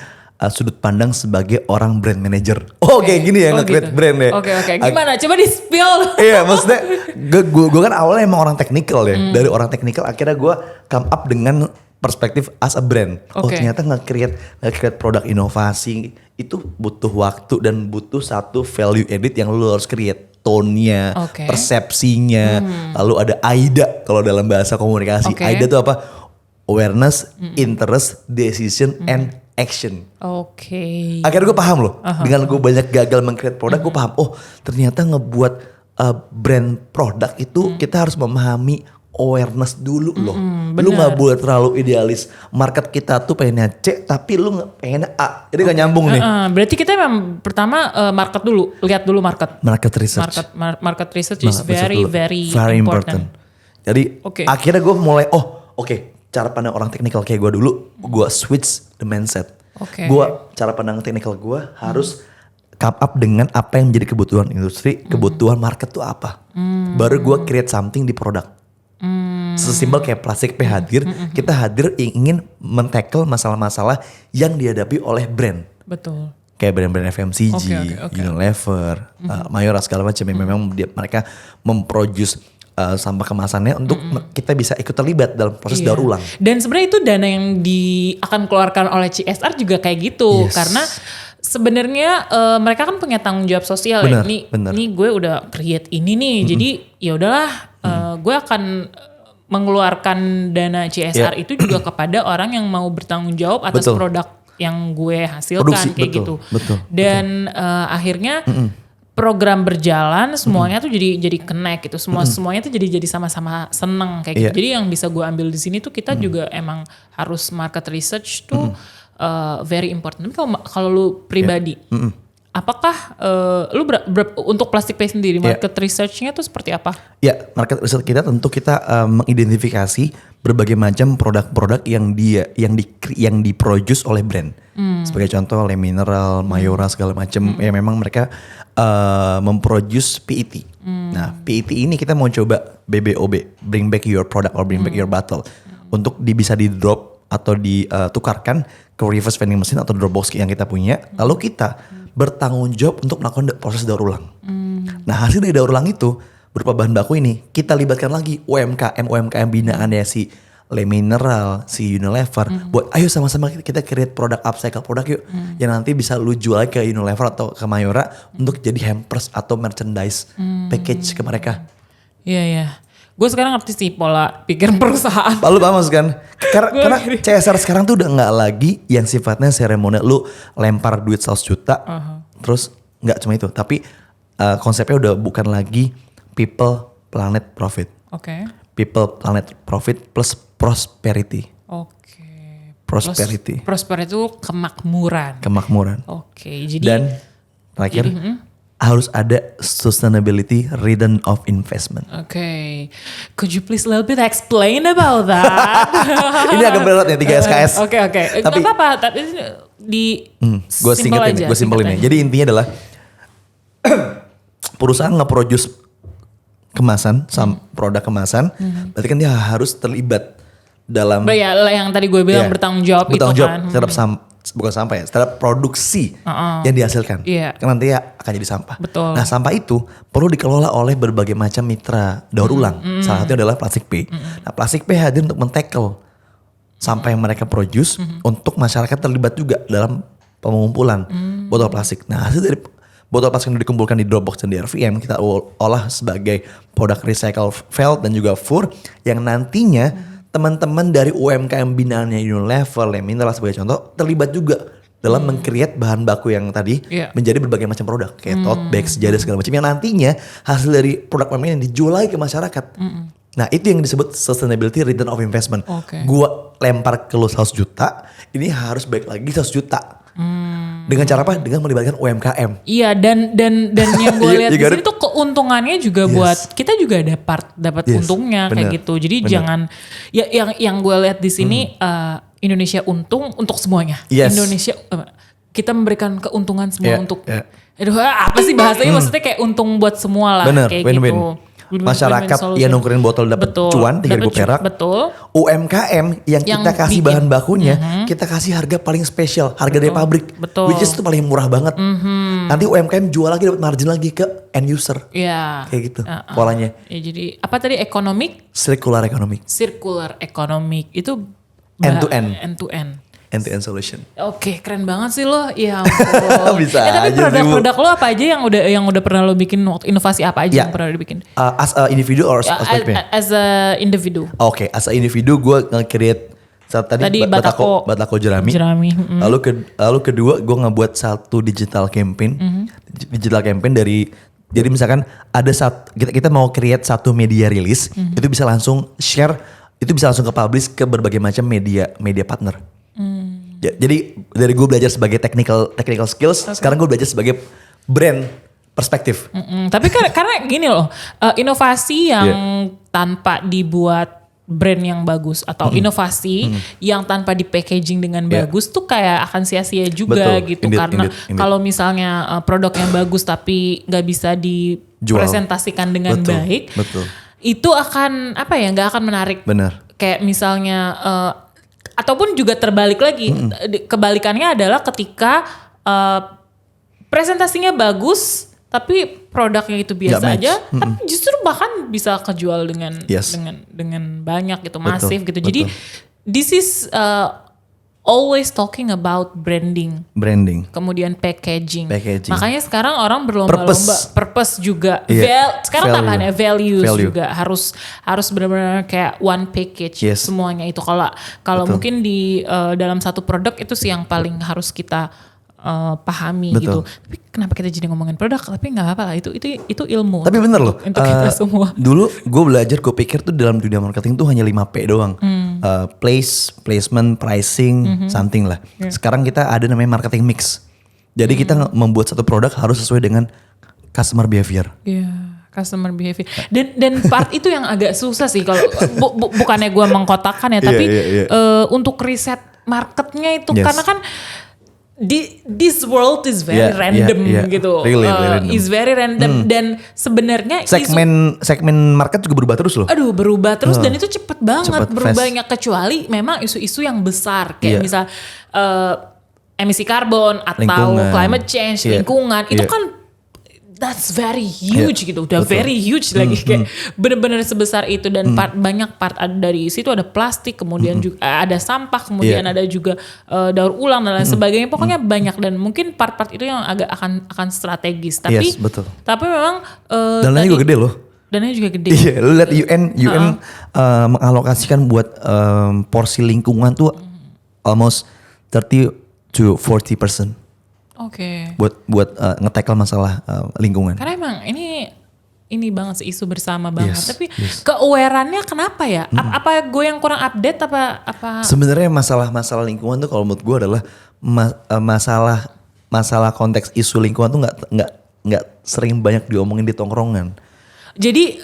[SPEAKER 1] sudut pandang sebagai orang brand manager. Kayak gini ya nge-create brand ya.
[SPEAKER 2] Oke. Gimana? Coba di-spill.
[SPEAKER 1] Iya, maksudnya gue kan awalnya emang orang teknikal ya. Dari orang teknikal akhirnya gue come up dengan perspektif as a brand. Ternyata nge-create produk inovasi itu butuh waktu dan butuh satu value edit yang lu harus create. Tone-nya, persepsinya, lalu ada AIDA kalau dalam bahasa komunikasi. AIDA itu apa? Awareness, interest, decision, and action. Akhirnya gue paham loh. Dengan gue banyak gagal meng-create produk, gue paham. Ternyata ngebuat brand produk itu kita harus memahami awareness dulu loh. Lu gak boleh terlalu idealis. Market kita tuh pengennya C, tapi lu pengennya A. Jadi gak nyambung nih.
[SPEAKER 2] Berarti kita memang pertama market dulu. Lihat dulu market.
[SPEAKER 1] Market research.
[SPEAKER 2] Market research is very important.
[SPEAKER 1] Jadi akhirnya gue mulai, cara pandang orang teknikal kayak gue dulu, gue switch the mindset. Cara pandang teknikal gue harus come up dengan apa yang menjadi kebutuhan industri, kebutuhan market tuh apa. Baru gue create something di produk. Sesimpel kayak plastik hadir, kita hadir ingin men-tackle masalah-masalah yang dihadapi oleh brand.
[SPEAKER 2] Betul.
[SPEAKER 1] Kayak brand-brand FMCG, Unilever, Mayora segala macam yang memang mereka memproduce sampah kemasannya untuk kita bisa ikut terlibat dalam proses daur ulang.
[SPEAKER 2] Dan sebenarnya itu dana yang akan keluarkan oleh CSR juga kayak gitu, karena sebenarnya mereka kan punya tanggung jawab sosial
[SPEAKER 1] Bener,
[SPEAKER 2] ya.
[SPEAKER 1] bener.
[SPEAKER 2] Nih gue udah create ini nih, jadi ya udahlah, gue akan mengeluarkan dana CSR itu juga kepada orang yang mau bertanggung jawab atas
[SPEAKER 1] Betul.
[SPEAKER 2] produk yang gue hasilkan
[SPEAKER 1] Produksi,
[SPEAKER 2] kayak
[SPEAKER 1] betul,
[SPEAKER 2] gitu.
[SPEAKER 1] betul,
[SPEAKER 2] Dan akhirnya program berjalan, semuanya tuh jadi connect gitu. Semuanya tuh jadi sama-sama seneng kayak gitu.
[SPEAKER 1] Iya.
[SPEAKER 2] Jadi yang bisa gue ambil di sini tuh kita juga emang harus market research tuh very important. Tapi kalau lu pribadi, apakah lu untuk Plastic Pay sendiri market research-nya tuh seperti apa?
[SPEAKER 1] Ya, market research kita tentu kita mengidentifikasi berbagai macam produk-produk yang diproduce oleh brand. Sebagai contoh Le Mineral, Mayora segala macam ya memang mereka memproduce PET. Nah, PET ini kita mau coba BBOB, bring back your product or bring back your bottle untuk bisa di drop atau ditukarkan ke reverse vending machine atau drop box yang kita punya. Lalu kita bertanggung jawab untuk melakukan proses daur ulang. Nah, hasil dari daur ulang itu berupa bahan baku ini kita libatkan lagi UMKM binaannya si Le Mineral, si Unilever buat ayo sama-sama kita create produk upcycle produk yuk yang nanti bisa lu jual ke Unilever atau ke Mayora untuk jadi hampers atau merchandise package ke mereka.
[SPEAKER 2] Iya ya. Gue sekarang ngerti sih pola pikir perusahaan.
[SPEAKER 1] Lalu paham kan? Karena CSR sekarang tuh udah nggak lagi yang sifatnya seremonial. Lu lempar duit 100 juta, terus nggak cuma itu. Tapi konsepnya udah bukan lagi people, planet, profit.
[SPEAKER 2] Oke.
[SPEAKER 1] People, planet, profit plus prosperity.
[SPEAKER 2] Oke.
[SPEAKER 1] Prosperity.
[SPEAKER 2] Prosperity itu kemakmuran.
[SPEAKER 1] Kemakmuran.
[SPEAKER 2] Oke. Jadi
[SPEAKER 1] Dan terakhir harus ada sustainability return of investment.
[SPEAKER 2] Oke. Could you please a little bit explain about that?
[SPEAKER 1] Ini agak berat ya 3 SKS.
[SPEAKER 2] Oke.
[SPEAKER 1] Tapi
[SPEAKER 2] Gak apa-apa, tapi
[SPEAKER 1] gue singketin, gue simpelin ya. Jadi intinya adalah perusahaan nge-produce kemasan, produk kemasan, berarti kan dia harus terlibat dalam
[SPEAKER 2] ya yang tadi gue bilang bertanggung jawab itu kan.
[SPEAKER 1] Terhadap bukan sampah ya, terhadap produksi yang dihasilkan.
[SPEAKER 2] Iya.
[SPEAKER 1] Kan nanti ya akan jadi sampah.
[SPEAKER 2] Betul.
[SPEAKER 1] Nah, sampah itu perlu dikelola oleh berbagai macam mitra daur ulang. Salah satunya adalah Plastic Pay. Nah, Plastic Pay hadir untuk men-tackle sampah yang mereka produce untuk masyarakat terlibat juga dalam pengumpulan botol plastik. Nah, hasil dari botol plastik yang dikumpulkan di Dropbox dan di RVM kita olah sebagai produk recycle felt dan juga fur yang nantinya teman-teman dari UMKM binaannya Unilever, Le Mineral sebagai contoh terlibat juga dalam meng-create bahan baku yang tadi menjadi berbagai macam produk kayak tote bag, sejadah segala macam yang nantinya hasil dari produk UMKM yang dijual lagi ke masyarakat. Nah, itu yang disebut sustainability return of investment. Gua lempar ke lu 100 juta, ini harus balik lagi 100 juta. Dengan cara apa? Dengan melibatkan UMKM.
[SPEAKER 2] Iya, dan yang gue lihat di sini tuh keuntungannya juga buat kita juga dapat untungnya kayak gitu. Jadi jangan ya yang gue lihat di sini Indonesia untung untuk semuanya. Indonesia kita memberikan keuntungan semua untuk aduh apa sih bahasanya maksudnya kayak untung buat semua lah.
[SPEAKER 1] Bener,
[SPEAKER 2] kayak
[SPEAKER 1] win-win.
[SPEAKER 2] gitu.
[SPEAKER 1] Masyarakat yang nukerin botol dapat cuan 3.000 perak.
[SPEAKER 2] Betul.
[SPEAKER 1] UMKM yang kita kasih bahan bakunya, kita kasih harga paling spesial, harga dari pabrik.
[SPEAKER 2] Betul.
[SPEAKER 1] Which is itu paling murah banget. Nanti UMKM jual lagi dapat margin lagi ke end user.
[SPEAKER 2] Iya.
[SPEAKER 1] Kayak gitu polanya.
[SPEAKER 2] Ya, jadi apa tadi
[SPEAKER 1] Circular economic.
[SPEAKER 2] Circular economic itu
[SPEAKER 1] End to end. End-to-end solution.
[SPEAKER 2] Oke, keren banget sih lo. Ya ampun.
[SPEAKER 1] Bisa
[SPEAKER 2] tapi
[SPEAKER 1] aja
[SPEAKER 2] produk-produk lo apa aja yang udah pernah lo bikin, inovasi apa aja yang pernah lo bikin?
[SPEAKER 1] As a individu or as
[SPEAKER 2] As a individu.
[SPEAKER 1] Oke, as a individu gue nge-create tadi Batako Jerami. Lalu kedua gue ngebuat satu digital campaign. Digital campaign jadi misalkan ada kita mau create satu media release, itu bisa langsung share, itu bisa langsung ke publish ke berbagai macam media partner. Jadi dari gue belajar sebagai technical skills, sekarang gue belajar sebagai brand perspektif.
[SPEAKER 2] Tapi karena gini loh, inovasi yang tanpa dibuat brand yang bagus atau inovasi yang tanpa di packaging dengan bagus tuh kayak akan sia-sia juga. Betul, gitu. Karena kalau misalnya produk yang bagus tapi nggak bisa dipresentasikan dengan baik, itu akan nggak akan menarik.
[SPEAKER 1] Benar.
[SPEAKER 2] Kayak misalnya ataupun juga terbalik lagi, kebalikannya adalah ketika presentasinya bagus tapi produknya itu biasa aja, tapi justru bahkan bisa kejual dengan banyak gitu, masif gitu. Jadi this is always talking about branding. Kemudian packaging. Makanya sekarang orang berlomba-lomba purpose juga. Sekarang tambahannya values juga harus benar-benar kayak one package semuanya itu. Kalau mungkin di dalam satu produk itu sih yang paling harus kita pahami gitu. Tapi kenapa kita jadi ngomongin produk? Tapi nggak apa-apa lah, itu ilmu.
[SPEAKER 1] Tapi bener loh.
[SPEAKER 2] Untuk kita semua.
[SPEAKER 1] Dulu gue belajar, gue pikir tuh dalam dunia marketing tuh hanya 5P doang. Placement, pricing, something lah. Sekarang kita ada namanya marketing mix. Jadi kita membuat satu produk harus sesuai dengan customer behavior.
[SPEAKER 2] Iya. Customer behavior dan part itu yang agak susah sih kalau bukannya gue mengkotakkan ya, tapi untuk riset marketnya itu karena kan this world is very random gitu.
[SPEAKER 1] Really random.
[SPEAKER 2] Is very random dan sebenarnya
[SPEAKER 1] segmen market juga berubah terus loh.
[SPEAKER 2] Berubah terus dan itu cepet banget berubahnya, kecuali memang isu-isu yang besar kayak misal emisi karbon atau climate change, lingkungan itu kan that's very huge gitu, udah betul. Very huge lagi kayak bener-bener sebesar itu dan banyak part dari situ ada plastik, kemudian juga ada sampah, kemudian ada juga daur ulang dan lain sebagainya. Pokoknya banyak dan mungkin part-part itu yang agak akan strategis. Tapi
[SPEAKER 1] betul.
[SPEAKER 2] Tapi memang
[SPEAKER 1] dananya juga gede loh.
[SPEAKER 2] Dananya juga gede.
[SPEAKER 1] Iya, lu lihat UN mengalokasikan buat porsi lingkungan tuh almost 30 to 40%.
[SPEAKER 2] Oke.
[SPEAKER 1] Buat nge-tackle masalah lingkungan.
[SPEAKER 2] Karena emang ini banget sih isu bersama banget. Tapi ke-aware-annya kenapa ya? Apa gue yang kurang update apa?
[SPEAKER 1] Sebenarnya masalah lingkungan tuh kalau menurut gue adalah masalah konteks isu lingkungan tuh nggak sering banyak diomongin di tongkrongan.
[SPEAKER 2] Jadi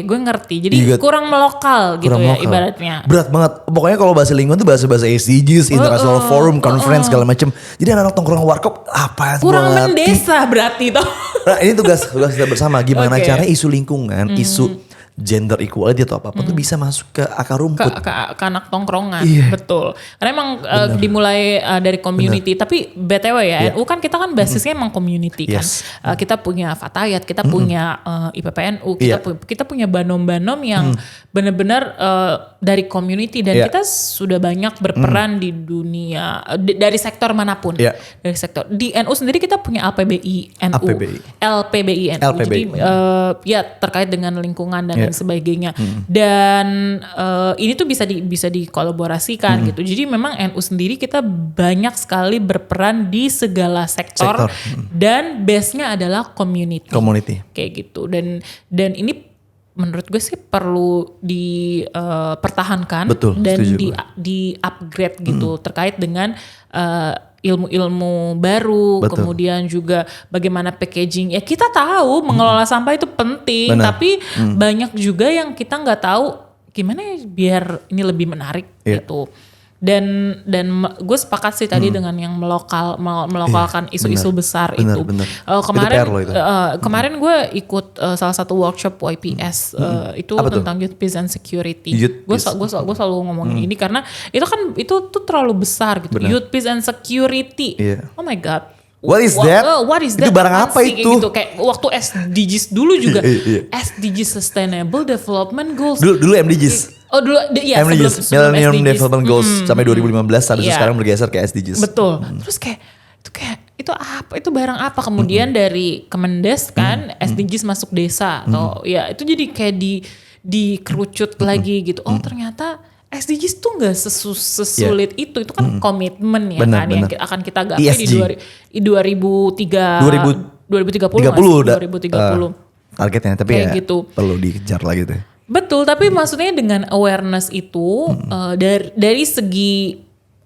[SPEAKER 2] gue ngerti. Jadi kurang melokal gitu ya ibaratnya.
[SPEAKER 1] Berat banget. Pokoknya kalau bahasa lingkungan tuh bahasa SDGs, International Forum, Conference segala macam. Jadi anak-anak tongkrong warkop apa?
[SPEAKER 2] Kurang mendesa berarti toh.
[SPEAKER 1] Nah ini tugas kita bersama. Gimana cara isu lingkungan, isu gender equality atau apapun tuh bisa masuk ke akar rumput.
[SPEAKER 2] Ke anak tongkrongan, betul. Karena emang dimulai dari community. Tapi BTW ya, NU kan kita kan basisnya emang community kan. Kita punya Fatayat, kita punya IPPNU, kita punya banom-banom yang benar-benar dari community dan kita sudah banyak berperan di dunia dari sektor manapun. Dari sektor di NU sendiri kita punya LPBI NU, LPBI NU. Jadi terkait dengan lingkungan dan lain sebagainya. Dan ini tuh bisa dikolaborasikan gitu. Jadi memang NU sendiri kita banyak sekali berperan di segala sektor. Dan base-nya adalah community. Kayak gitu. Dan ini menurut gue sih perlu dipertahankan dan di upgrade gitu terkait dengan ilmu-ilmu baru. Kemudian juga bagaimana packaging. Ya kita tahu mengelola sampah itu penting, tapi banyak juga yang kita nggak tahu gimana ya biar ini lebih menarik gitu. Dan gue sepakat sih tadi dengan yang melokalkan isu-isu besar itu. Kemarin gue ikut salah satu workshop YPS itu tentang Youth Peace and Security. Gue selalu ngomongin ini karena itu tuh terlalu besar gitu. Youth Peace and Security. Oh my god.
[SPEAKER 1] What is that?
[SPEAKER 2] Itu
[SPEAKER 1] barang apa itu?
[SPEAKER 2] Gitu. Kayak waktu SDGs dulu juga. SDGs Sustainable Development Goals.
[SPEAKER 1] Dulu MDGs.
[SPEAKER 2] Dulu
[SPEAKER 1] MDGs, Millennium Development Goals sampai 2015 harusnya sekarang bergeser ke SDGs.
[SPEAKER 2] Betul. Terus itu apa? Itu barang apa? Kemudian dari Kemendes kan SDGs masuk desa atau ya itu jadi kayak dikerucut lagi gitu. Oh ternyata SDGs tuh nggak sesulit itu kan komitmen ya kan yang akan kita gapai di 2030.
[SPEAKER 1] Targetnya tapi kayak gitu. Perlu dikejar lagi tuh.
[SPEAKER 2] Betul, tapi maksudnya dengan awareness itu dari segi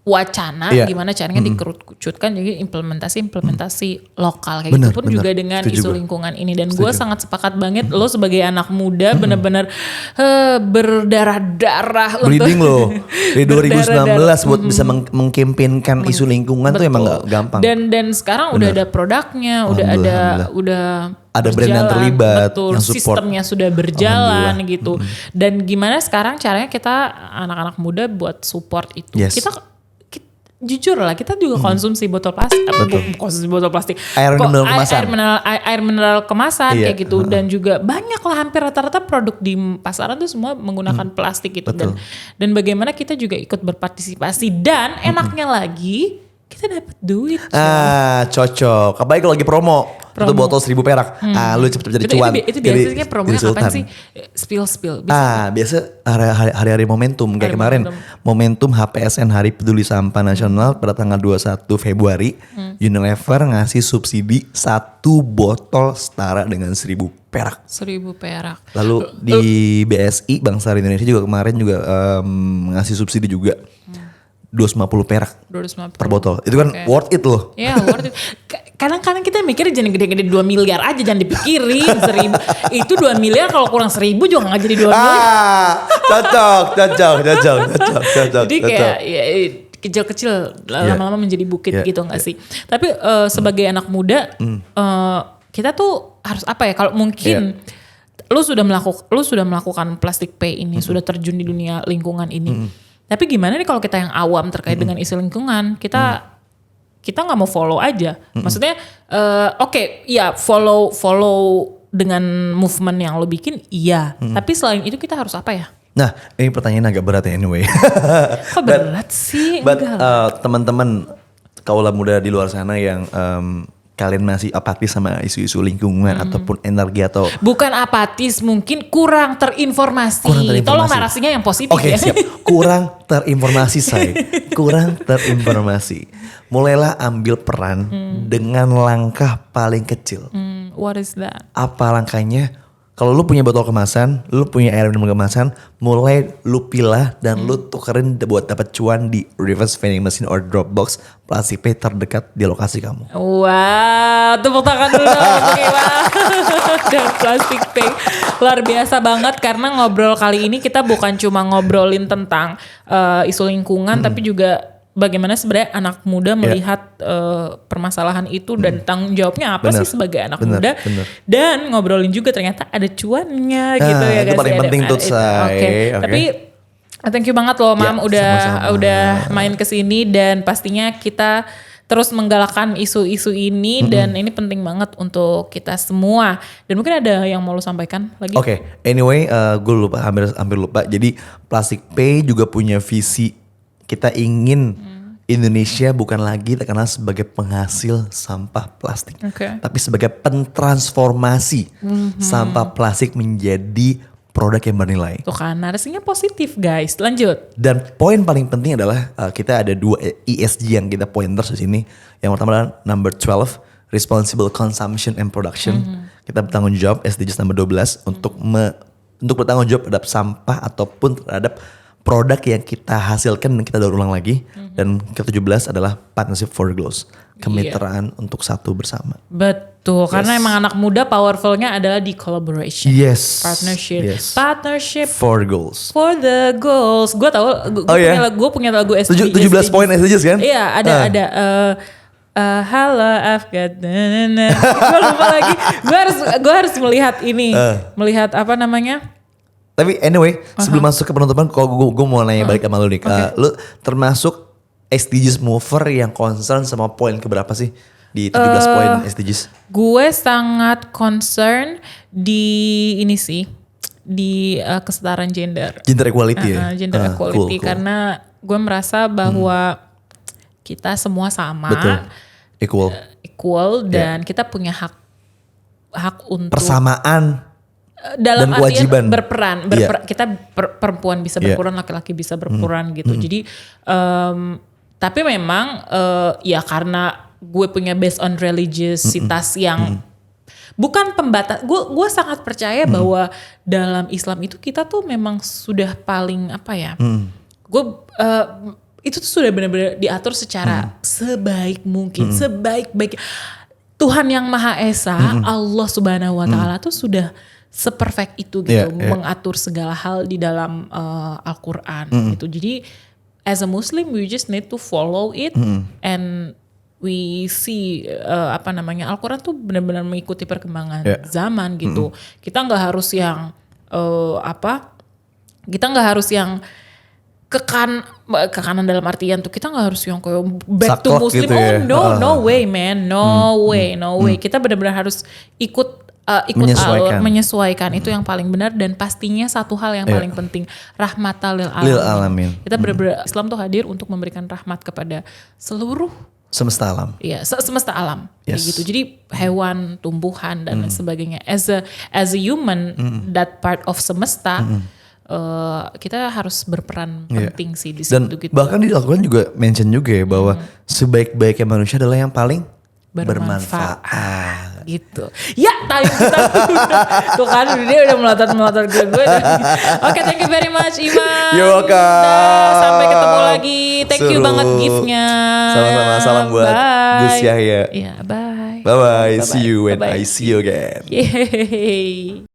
[SPEAKER 2] wacana gimana caranya dikerucutkan jadi implementasi lokal kayak gitu pun juga dengan isu lingkungan ini dan gue sangat sepakat banget lo sebagai anak muda benar-benar berdarah-darah
[SPEAKER 1] bleeding lo dari 2019 buat bisa mengkampanyekan isu lingkungan tuh emang gak gampang
[SPEAKER 2] dan sekarang udah ada produknya udah
[SPEAKER 1] ada brand yang terlibat yang support
[SPEAKER 2] sistemnya sudah berjalan gitu dan gimana sekarang caranya kita anak-anak muda buat support itu jujur lah kita juga konsumsi botol plastik, konsumsi botol plastik,
[SPEAKER 1] Air mineral kemasan.
[SPEAKER 2] air mineral kemasan
[SPEAKER 1] Iya.
[SPEAKER 2] kayak gitu, dan juga banyak lah hampir rata-rata produk di pasaran tuh semua menggunakan plastik gitu. Dan bagaimana kita juga ikut berpartisipasi, dan enaknya lagi kita dapat duit.
[SPEAKER 1] Cocok. Apalagi kalau lagi promo. Itu botol 1.000 perak. Lu cepet-cepet jadi cuan.
[SPEAKER 2] Itu biasanya promonya kapan sih? Spill.
[SPEAKER 1] Biasa hari-hari momentum. Kayak kemarin momentum HPSN Hari Peduli Sampah Nasional pada tanggal 21 Februari. Unilever ngasih subsidi 1 botol setara dengan 1.000 perak.
[SPEAKER 2] 1.000 perak.
[SPEAKER 1] Lalu di BSI Bank Syariah Indonesia juga kemarin juga ngasih subsidi juga. 250 perak
[SPEAKER 2] 250
[SPEAKER 1] per botol. Itu kan worth it loh.
[SPEAKER 2] Iya, worth it. Kadang-kadang kita mikirnya jangan gede-gede 2 miliar aja, jangan dipikirin 1.000. Itu 2 miliar kalau kurang 1.000 juga gak jadi 2 miliar.
[SPEAKER 1] Cocok.
[SPEAKER 2] Jadi kayak ya, kecil-kecil lama-lama menjadi bukit gitu gak sih? Tapi sebagai anak muda kita tuh harus apa ya, kalau mungkin lu sudah melakukan plastic pay ini, sudah terjun di dunia lingkungan ini. Tapi gimana nih kalau kita yang awam terkait dengan isu lingkungan, kita nggak mau follow aja. Maksudnya follow dengan movement yang lo bikin, iya. Tapi selain itu kita harus apa ya?
[SPEAKER 1] Nah, ini pertanyaan agak berat ya anyway.
[SPEAKER 2] Kok berat sih?
[SPEAKER 1] But teman-teman kaulah muda di luar sana yang kalian masih apatis sama isu-isu lingkungan ataupun energi atau
[SPEAKER 2] bukan apatis, mungkin kurang terinformasi. Tolong narasinya yang positif ya.
[SPEAKER 1] Siap. Kurang terinformasi saya. Kurang terinformasi. Mulailah ambil peran dengan langkah paling kecil.
[SPEAKER 2] What is that?
[SPEAKER 1] Apa langkahnya? Kalau lu punya botol kemasan, lu punya air minum kemasan, mulai lu pilah dan lu tukerin buat dapat cuan di reverse vending machine or Dropbox plastic pay terdekat di lokasi kamu.
[SPEAKER 2] Wow, tepuk tangan dulu dong. Dan plastic pay luar biasa banget, karena ngobrol kali ini kita bukan cuma ngobrolin tentang isu lingkungan, tapi juga bagaimana sebenarnya anak muda melihat permasalahan itu dan tanggung jawabnya apa sih sebagai anak muda. Dan ngobrolin juga ternyata ada cuannya gitu ya guys.
[SPEAKER 1] Itu paling penting tuh say.
[SPEAKER 2] Tapi thank you banget loh Mam udah main kesini, dan pastinya kita terus menggalakkan isu-isu ini dan ini penting banget untuk kita semua. Dan mungkin ada yang mau lo sampaikan lagi?
[SPEAKER 1] Oke, anyway gue lupa, hampir lupa. Jadi Plastic Pay juga punya visi. Kita ingin Indonesia bukan lagi terkenal sebagai penghasil sampah plastik, tapi sebagai pentransformasi sampah plastik menjadi produk yang bernilai.
[SPEAKER 2] Tuh kan, narasinya positif guys. Lanjut.
[SPEAKER 1] Dan poin paling penting adalah kita ada 2 ESG yang kita pointers di sini. Yang pertama adalah number 12, responsible consumption and production. Kita bertanggung jawab SDGs number 12 untuk bertanggung jawab terhadap sampah ataupun terhadap produk yang kita hasilkan dan kita daur ulang lagi. Dan ke-17 adalah partnership for goals, kemitraan untuk satu bersama.
[SPEAKER 2] Betul, karena emang anak muda powerfulnya adalah di collaboration.
[SPEAKER 1] Yes.
[SPEAKER 2] Partnership
[SPEAKER 1] for goals.
[SPEAKER 2] For the goals. Gue tahu, gue punya lagu SDGs.
[SPEAKER 1] 17 poin SDGs kan?
[SPEAKER 2] Iya, ada. Halo Afgan. Gue lupa lagi. Gue harus melihat ini, melihat apa namanya?
[SPEAKER 1] Tapi anyway, sebelum masuk ke penutupan, kalau gue mau nanya balik sama lu nih. Lu termasuk SDGs mover yang concern sama poin keberapa sih di 17 poin SDGs?
[SPEAKER 2] Gue sangat concern di ini sih, di kesetaraan gender.
[SPEAKER 1] Gender equality ya?
[SPEAKER 2] Gender equality, cool. Karena gue merasa bahwa kita semua sama.
[SPEAKER 1] Betul,
[SPEAKER 2] equal dan kita punya hak untuk
[SPEAKER 1] persamaan
[SPEAKER 2] dalam
[SPEAKER 1] dan kewajiban
[SPEAKER 2] berperan. Kita perempuan bisa berperan, laki-laki bisa berperan gitu. Jadi tapi memang ya karena gue punya based on religiositas yang bukan pembatas. Gue sangat percaya bahwa dalam Islam itu kita tuh memang sudah paling apa ya? Gue itu tuh sudah benar-benar diatur secara sebaik mungkin, sebaik-baik. Tuhan yang Maha Esa, Allah Subhanahu Wa Taala tuh sudah seperfect itu gitu, mengatur segala hal di dalam Al-Quran gitu. Jadi as a Muslim we just need to follow it and we see Al-Quran tuh benar-benar mengikuti perkembangan zaman gitu. Kita nggak harus yang kita nggak harus yang kekanan dalam artian tuh kita nggak harus yang kayak back to
[SPEAKER 1] Saklek
[SPEAKER 2] Muslim.
[SPEAKER 1] gitu ya.
[SPEAKER 2] No way man, no way. Kita benar-benar harus ikut menyesuaikan itu yang paling benar, dan pastinya satu hal yang paling penting, rahmatal lil alamin. Kita benar-benar Islam tuh hadir untuk memberikan rahmat kepada seluruh
[SPEAKER 1] semesta alam.
[SPEAKER 2] Iya, semesta alam kayak
[SPEAKER 1] Yes.
[SPEAKER 2] gitu. Jadi hewan, tumbuhan dan lain sebagainya. As a human, that part of semesta, kita harus berperan penting sih di situ
[SPEAKER 1] Dan
[SPEAKER 2] gitu.
[SPEAKER 1] bahkan di Al-Quran juga mention juga ya bahwa sebaik-baiknya manusia adalah yang paling bermanfaat.
[SPEAKER 2] Gitu. Ya, tadi kita tuh kan dia udah melotot ke gue. Oke, thank you very much Iman.
[SPEAKER 1] You're welcome.
[SPEAKER 2] Sampai ketemu lagi. Thank you
[SPEAKER 1] Seru.
[SPEAKER 2] banget gift-nya.
[SPEAKER 1] Sama-sama, salam buat
[SPEAKER 2] Bye.
[SPEAKER 1] Gus Yahya.
[SPEAKER 2] Iya, bye.
[SPEAKER 1] Bye-bye. See you when
[SPEAKER 2] Bye-bye.
[SPEAKER 1] I see you again.
[SPEAKER 2] Yeay.